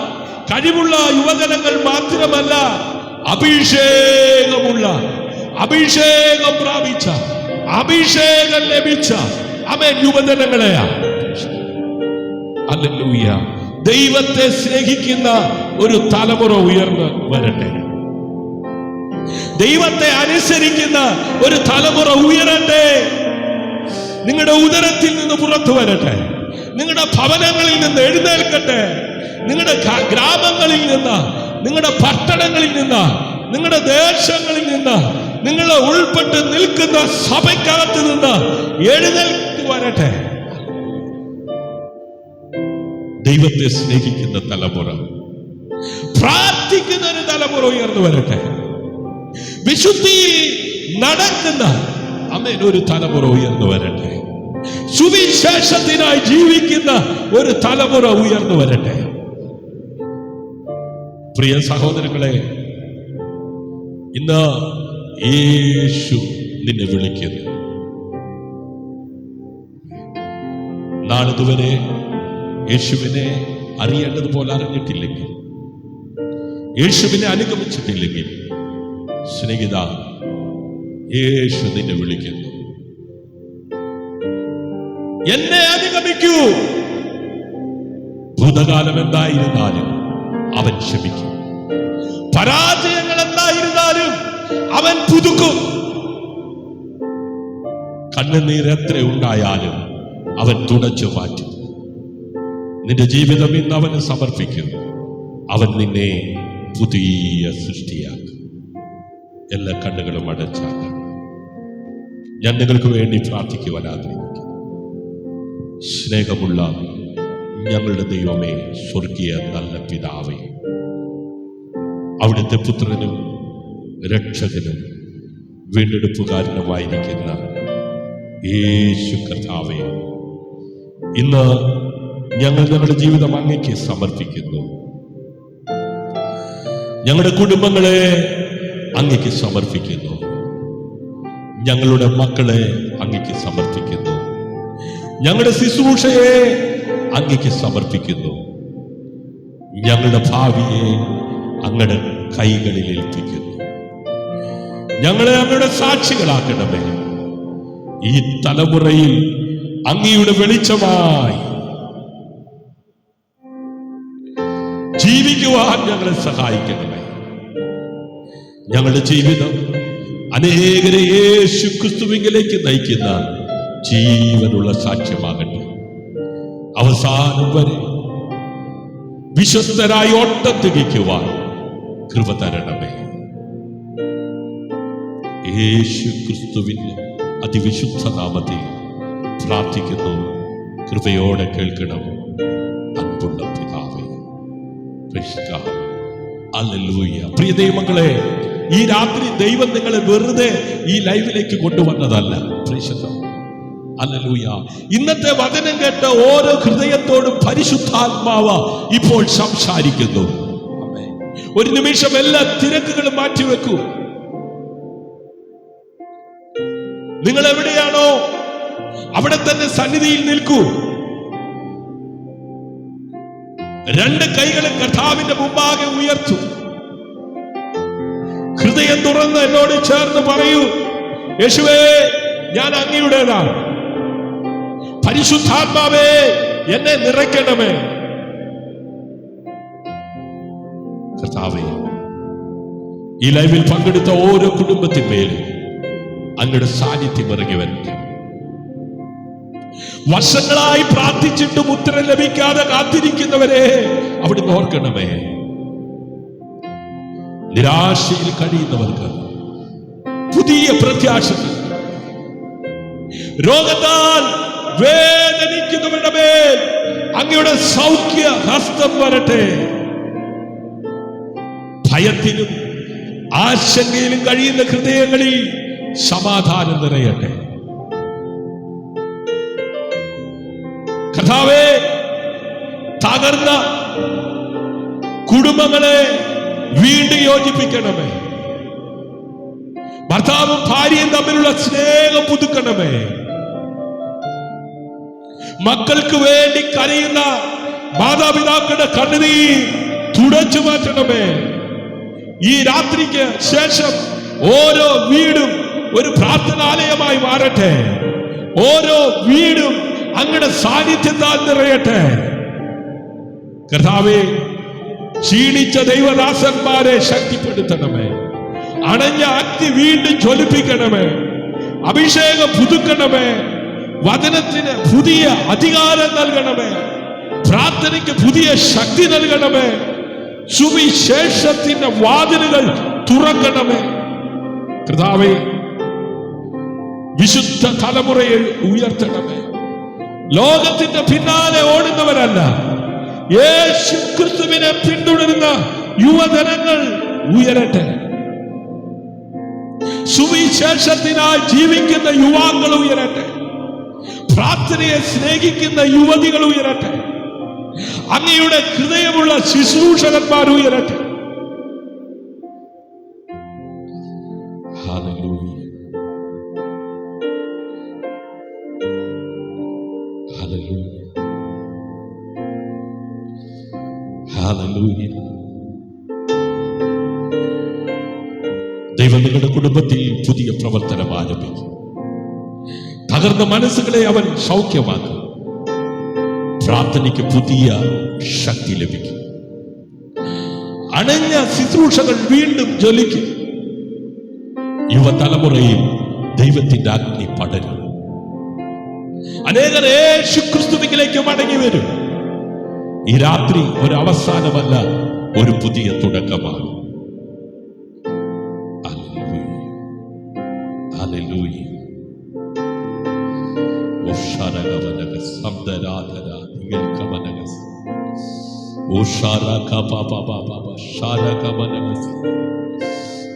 കഴിവുള്ള യുവജനങ്ങൾ മാത്രമല്ല, അഭിഷേകമുള്ള, അഭിഷേകം പ്രാപിച്ച, അഭിഷേകം ലഭിച്ച ആമേൻ യുവജനങ്ങളെയാ. ഹല്ലേലൂയ. ദൈവത്തെ സ്നേഹിക്കുന്ന ഒരു തലമുറ ഉയർന്നു വരട്ടെ. ദൈവത്തെ അനുസരിക്കുന്ന ഒരു തലമുറ ഉയരട്ടെ. നിങ്ങളുടെ ഉദരത്തിൽ നിന്ന് പുറത്തു വരട്ടെ. നിങ്ങളുടെ ഭവനങ്ങളിൽ നിന്ന് എഴുന്നേൽക്കട്ടെ. നിങ്ങളുടെ ഗ്രാമങ്ങളിൽ നിന്ന്, നിങ്ങളുടെ പട്ടണങ്ങളിൽ നിന്ന്, നിങ്ങളുടെ ദേശങ്ങളിൽ നിന്ന്, നിങ്ങൾ ഉൾപ്പെട്ട് നിൽക്കുന്ന സഭയ്ക്കകത്ത് നിന്ന് എഴുന്നേൽക്ക് വരട്ടെ. ദൈവത്തെ സ്നേഹിക്കുന്ന തലമുറ, പ്രാർത്ഥിക്കുന്ന ഒരു തലമുറ ഉയർന്നു വരട്ടെ. വിശുദ്ധിയിൽ നടക്കുന്ന ആമേൻ ഒരു തലമുറ ഉയർന്നു വരട്ടെ. സുവിശേഷത്തിനായി ജീവിക്കുന്ന ഒരു തലമുറ ഉയർന്നു വരട്ടെ. പ്രിയ സഹോദരങ്ങളെ, ഇന്ന് യേശു നിന്നെ വിളിക്കുന്നു. നാളിതുവരെ യേശുവിനെ അറിയേണ്ടതുപോലെ അറിഞ്ഞിട്ടില്ലെങ്കിൽ, യേശുവിനെ അനുഗമിച്ചിട്ടില്ലെങ്കിൽ, സ്നേഹിത, യേശു നിന്നെ വിളിക്കുന്നു. എന്നെ അനുഗമിക്കൂ. ഭൂതകാലം എന്തായിരുന്നാലും അവൻ ക്ഷമിക്കും. പരാജയങ്ങൾ എന്തായിരുന്നാലും അവൻ പുതുക്കും. കണ്ണുനീർ എത്ര ഉണ്ടായാലും അവൻ തുടച്ചു മാറ്റും. നിന്റെ ജീവിതം ഇന്ന് അവന് സമർപ്പിക്കും. അവൻ നിന്നെ പുതിയ സൃഷ്ടിയാക്കും. എല്ലാ കണ്ണുകളും അടച്ചാക്കും. ഞാൻ നിങ്ങൾക്ക് വേണ്ടി പ്രാർത്ഥിക്കുവാൻ ആഗ്രഹിക്കുന്നു. സ്നേഹമുള്ള ഞങ്ങളുടെ ദൈവമേ, സ്വർഗീയ നല്ല പിതാവേ, അവിടുത്തെ പുത്രനും രക്ഷകനും വീണ്ടെടുപ്പുകാരനുമായിരിക്കുന്ന യേശു കർത്താവേ, ഇന്ന് ഞങ്ങൾ ഞങ്ങളുടെ ജീവിതം അങ്ങേക്ക് സമർപ്പിക്കുന്നു. ഞങ്ങളുടെ കുടുംബങ്ങളെ അങ്ങേക്ക് സമർപ്പിക്കുന്നു. ഞങ്ങളുടെ മക്കളെ അങ്ങേക്ക് സമർപ്പിക്കുന്നു. ഞങ്ങളുടെ ശുശ്രൂഷയെ അങ്ങേക്ക് സമർപ്പിക്കുന്നു. ഞങ്ങളുടെ ഭാവിയെ അങ്ങയുടെ കൈകളിൽ ഏൽപ്പിക്കുന്നു. ഞങ്ങളെ അങ്ങയുടെ സാക്ഷികളാക്കണമേ. ഈ തലമുറയിൽ അങ്ങയുടെ വെളിച്ചമായി ജീവിക്കുവാൻ ഞങ്ങളെ സഹായിക്കണമേ. ഞങ്ങളുടെ ജീവിതം അനേകരെ യേശു ക്രിസ്തുവിലേക്ക് നയിക്കുന്ന ജീവനുള്ള സാക്ഷ്യമാകട്ടെ. അവസാനം വരെ വിശ്വസ്തരായി ഓട്ടം തികയ്ക്കുവാൻ കൃപ തരണമേ. യേശു ക്രിസ്തുവിന്റെ അതിവിശുദ്ധ നാമത്തിൽ പ്രാർത്ഥിക്കുന്നു. കൃപയോടെ കേൾക്കണം അൻപുള്ള പിതാവേ. ഹല്ലേലൂയ. പ്രിയ ദൈവമക്കളെ, ഈ രാത്രി ദൈവം നിങ്ങളെ വെറുതെ ഈ ലൈവിലേക്ക് കൊണ്ടുവന്നതല്ല. ഹല്ലേലൂയ. ഇന്നത്തെ വചനം കേട്ട ഓരോ ഹൃദയത്തോടും പരിശുദ്ധാത്മാവ് ഇപ്പോൾ സംസാരിക്കുന്നു. ഒരു നിമിഷം എല്ലാ തിരക്കുകളും മാറ്റിവെക്കൂ. നിങ്ങൾ എവിടെയാണോ അവിടെ തന്നെ സന്നിധിയിൽ നിൽക്കൂ. രണ്ട് കൈകളും കർത്താവിന്റെ മുമ്പാകെ ഉയർത്തൂ. ഹൃദയം തുറന്ന് എന്നോട് ചേർന്ന് പറയൂ, യേശുവേ, ഞാൻ അങ്ങയുടേതാണ്. പരിശുദ്ധാത്മാവേ, എന്നെ നിറയ്ക്കണമേ. കർത്താവേ, ഈ ലൈവിൽ പങ്കെടുത്ത ഓരോ കുടുംബത്തിന്മേലും അങ്ങയുടെ സാന്നിധ്യം ഇറങ്ങി വരട്ടെ. വർഷങ്ങളായി പ്രാർത്ഥിച്ചിട്ടും ഉത്തരം ലഭിക്കാതെ കാത്തിരിക്കുന്നവരെ അവിടുന്ന് ഓർക്കണമേ. നിരാശയിൽ കഴിയുന്നവർക്ക് പുതിയ പ്രത്യാശ, രോഗത്താൽ വേദനിക്കുന്നവരുടെ മേൽ അങ്ങയുടെ സൗഖ്യ ഹസ്തം വരട്ടെ. ഭയത്തിലും ആശങ്കയിലും കഴിയുന്ന ഹൃദയങ്ങളിൽ സമാധാനം നിറയട്ടെ. കർത്താവേ, തകർന്ന കുടുംബങ്ങളെ വീണ്ടും യോജിപ്പിക്കണമേ. ഭർത്താവും ഭാര്യയും തമ്മിലുള്ള സ്നേഹം പുതുക്കണമേ. മക്കൾക്ക് വേണ്ടി കരയുന്ന മാതാപിതാക്കളുടെ കണ്ണുനീർ തുടച്ചു മാറ്റണമേ. ഈ രാത്രിക്ക് ശേഷം ഓരോ വീടും ഒരു പ്രാർത്ഥനാലയമായി മാറട്ടെ. ഓരോ വീടും അങ്ങയുടെ സാന്നിധ്യത്താൽ നിറയട്ടെ. കർത്താവേ, ക്ഷീണിച്ച ദൈവദാസന്മാരെ ശക്തിപ്പെടുത്തണമേ. അണഞ്ഞ അഗ്നി വീണ്ടും ജ്വലിപ്പിക്കണമേ. അഭിഷേകം പുതുക്കണമേ. വചനത്തിന് പുതിയ അധികാരം നൽകണമേ. പ്രാർത്ഥനയ്ക്ക് പുതിയ ശക്തി നൽകണമേ. സുവിശേഷത്തിന്റെ വാതിലുകൾ തുറക്കണമേ. കർത്താവേ, വിശുദ്ധ തലമുറയെ ഉയർത്തണമേ. ലോകത്തിന്റെ പിന്നാലെ ഓടുന്നവരല്ല, യേശു ക്രിസ്തുവിനെ പിന്തുടരുന്ന യുവജനങ്ങൾ ഉയരട്ടെ. സുവിശേഷത്തിനായി ജീവിക്കുന്ന യുവാക്കൾ ഉയരട്ടെ. പ്രാർത്ഥനയെ സ്നേഹിക്കുന്ന യുവതികൾ ഉയരട്ടെ. അങ്ങയുടെ ഹൃദയമുള്ള ശുശ്രൂഷകന്മാർ ഉയരട്ടെ. ഹല്ലേലൂയ, ഹല്ലേലൂയ, ഹല്ലേലൂയ. ദൈവം നിങ്ങളുടെ കുടുംബത്തിൽ പുതിയ പ്രവർത്തനം ആരംഭിക്കും. തകർന്ന മനസ്സുകളെ അവൻ സൗഖ്യമാക്കും. പ്രാർത്ഥനയ്ക്ക് പുതിയ ശക്തി ലഭിക്കും. അണഞ്ഞ ശുശ്രൂഷകൾ വീണ്ടും ജ്വലിക്കും. യുവതലമുറയിൽ ദൈവത്തിന്റെ അഗ്നി പടരും. അനേകർ യേശു ക്രിസ്തുവിലേക്ക് മടങ്ങി വരും. ഈ രാത്രി ഒരു അവസാനമല്ല, ഒരു പുതിയ തുടക്കമാണ്. ഹല്ലേലൂയ.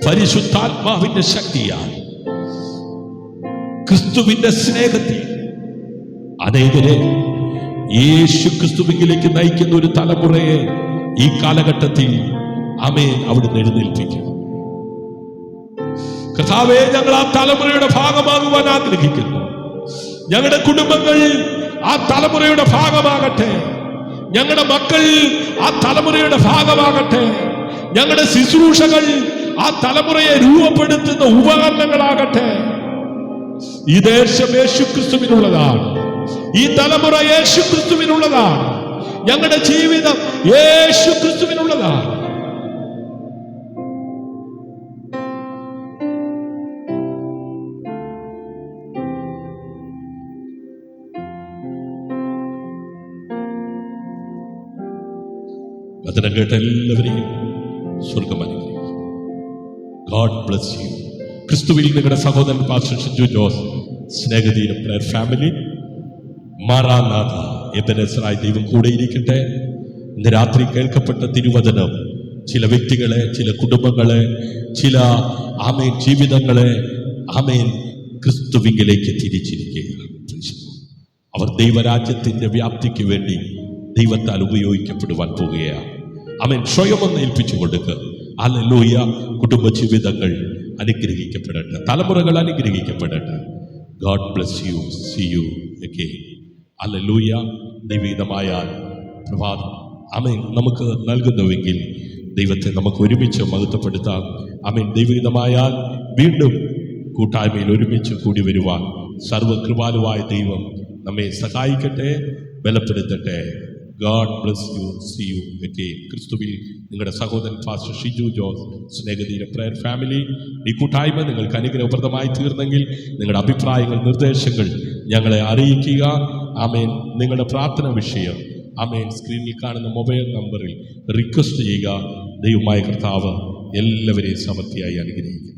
പരിശുദ്ധാത്മാവിന്റെ ശക്തിയാൽ, ക്രിസ്തുവിന്റെ സ്നേഹത്തിൽ അനേകരെ യേശു ക്രിസ്തുവിലേക്ക് നയിക്കുന്ന ഒരു തലമുറയെ ഈ കാലഘട്ടത്തിൽ ആമേൻ അവിടുന്ന് എഴുന്നേൽപ്പിക്കും. കർത്താവേ, ഞങ്ങൾ ആ തലമുറയുടെ ഭാഗമാകുവാൻ ആഗ്രഹിക്കുന്നു. ഞങ്ങളുടെ കുടുംബങ്ങൾ ആ തലമുറയുടെ ഭാഗമാകട്ടെ. ഞങ്ങളുടെ മക്കൾ ആ തലമുറയുടെ ഭാഗമാകട്ടെ. ഞങ്ങളുടെ ശുശ്രൂഷകൾ ആ തലമുറയെ രൂപപ്പെടുത്തുന്ന ഉപകരണങ്ങളാകട്ടെ. ഈ ദേശം യേശു ക്രിസ്തുവിനുള്ളതാണ്. ഈ തലമുറ യേശു ക്രിസ്തുവിനുള്ളതാണ്. ഞങ്ങളുടെ ജീവിതം യേശു ക്രിസ്തുവിനുള്ളതാണ്. വചനം കേട്ട എല്ലാവരെയും സ്വർഗ്ഗം അനുഗ്രഹിക്കും. God bless U. ക്രിസ്തുവിൽ നിങ്ങളുടെ സഹോദരൻ പാസ്റ്റർ ഷിജു ജോസ്, സ്നേഹതീരം പ്രയർ ഫാമിലി, മാറാനാഥ എബെനെസറായി ദൈവം കൂടെ ഇരിക്കട്ടെ. ഇന്ന് രാത്രി കേൾക്കപ്പെട്ട തിരുവചനം ചില വ്യക്തികളെ, ചില കുടുംബങ്ങളെ, ചില ആമേൻ ജീവിതങ്ങളെ ആമേൻ ക്രിസ്തുവിലേക്ക് തിരിച്ചിരിക്കുകയാണ്. അവർ ദൈവരാജ്യത്തിന്റെ വ്യാപ്തിക്ക് വേണ്ടി ദൈവത്താൽ ഉപയോഗിക്കപ്പെടുവാൻ പോവുകയാണ്. ആമേൻ. സ്വയം ഒന്ന് ഏൽപ്പിച്ചു കൊടുക്കുക. ഹല്ലേലൂയ. കുടുംബ ജീവിതങ്ങൾ അനുഗ്രഹിക്കപ്പെടട്ടെ. തലമുറകൾ അനുഗ്രഹിക്കപ്പെടട്ടെ. God bless you. See you again. ഹല്ലേലൂയ. ദൈവീതമായ പ്രഭാതം ആമേൻ നമുക്ക് നൽകുന്നുവെങ്കിൽ ദൈവത്തെ നമുക്ക് ഒരുമിച്ച് മഹത്വപ്പെടുത്താം. ആമേൻ. ദൈവീതമായാൽ വീണ്ടും കൂട്ടായ്മയിൽ ഒരുമിച്ച് കൂടി വരുവാൻ സർവകൃപാലുവായ ദൈവം നമ്മെ സഹായിക്കട്ടെ, ബലപ്പെടുത്തട്ടെ. God bless you. See you again. ക്രിസ്തുവിൽ നിങ്ങളുടെ സഹോദരൻ pastor Shiju Jose, Snehatheera prayer family. ഈ കൂട്ടായ്മ നിങ്ങൾക്ക് അനുഗ്രഹപ്രദമായി തീർന്നെങ്കിൽ നിങ്ങളുടെ അഭിപ്രായങ്ങൾ, നിർദ്ദേശങ്ങൾ ഞങ്ങളെ അറിയിക്കുക. ആമേൻ. നിങ്ങളുടെ പ്രാർത്ഥന വിഷയം ആമേൻ സ്ക്രീനിൽ കാണുന്ന മൊബൈൽ നമ്പറിൽ റിക്വസ്റ്റ് ചെയ്യുക. ദൈവമായ കർത്താവ് എല്ലാവരെയും സമൃദ്ധിയായി അനുഗ്രഹിക്കട്ടെ.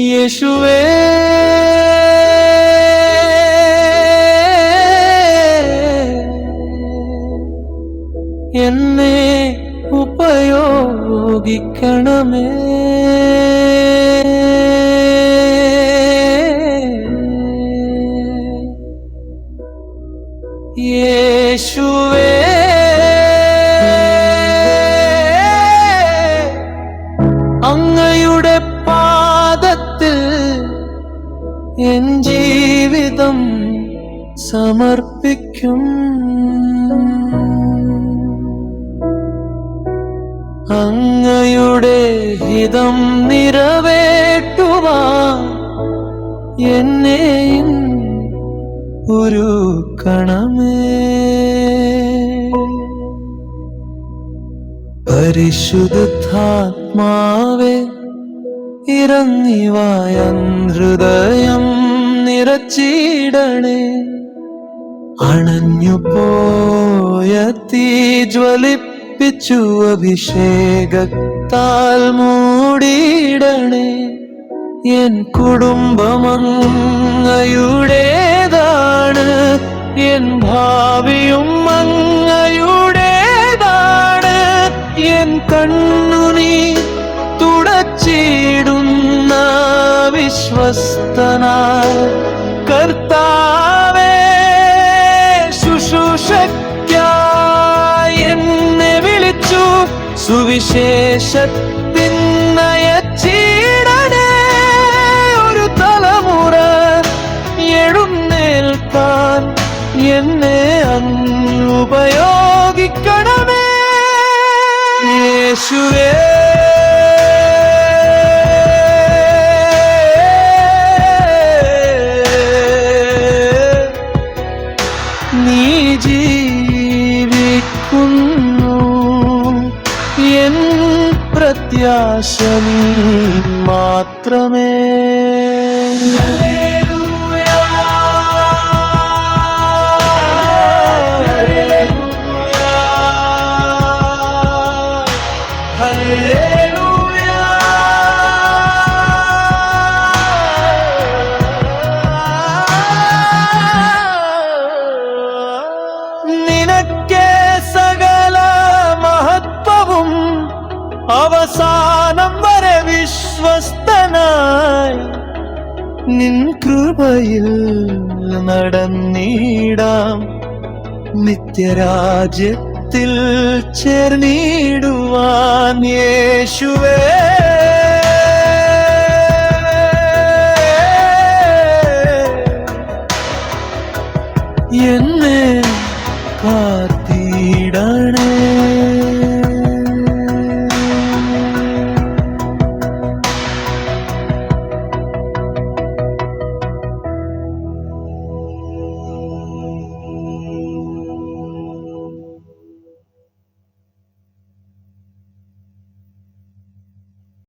യേശുവേ, എന്നെ ഉപയോഗിക്കണമേ. യേശുവേ, അങ്ങയുടെ പാദത്തിൽ എൻ ജീവിതം സമർപ്പിക്കും. അങ്ങയുടെ ഹിതം നിറവേറ്റുവാൻ എന്നെയും ഒരുക്കണമേ. പരിശുദ്ധാത്മാവേ, ഇറങ്ങിവായൻ ഹൃദയം നിറച്ചിടണേ. അണഞ്ഞുപോയ തീ ജ്വലിപ്പിച്ചു അഭിഷേകത്താൽ മൂടിയിടണേ. എൻ കുടുംബം അങ്ങയുടേതാണ്, എൻ ഭാവിയും അങ്ങയുടേതാണ്. എൻ കണ്ണുനീർ തുടച്ചിടുന്ന വിശ്വസ്തനായ കർത്താവേ, ശുശ്രൂഷയ്ക്കായി എന്നെ വിളിച്ചു സുവിശേഷത്തിൻ നയച്ചിടണേ. ഒരു തലമുറ എഴുന്നേൽക്കാൻ എന്നെ ഉപയോഗിക്കണമേ. യേശുവേ, നീ ജീവിക്കുന്നു, എൻ പ്രത്യാശ നീ മാത്രമേ. നിനക്കേ സകല മഹത്വവും, അവസാനം വരെ വിശ്വസ്തനായി നിൻ കൃപയിൽ നടന്നിടാം. നിത്യരാജ്യത്തിൽ ചേർന്നിടുവാൻ യേശുവേ.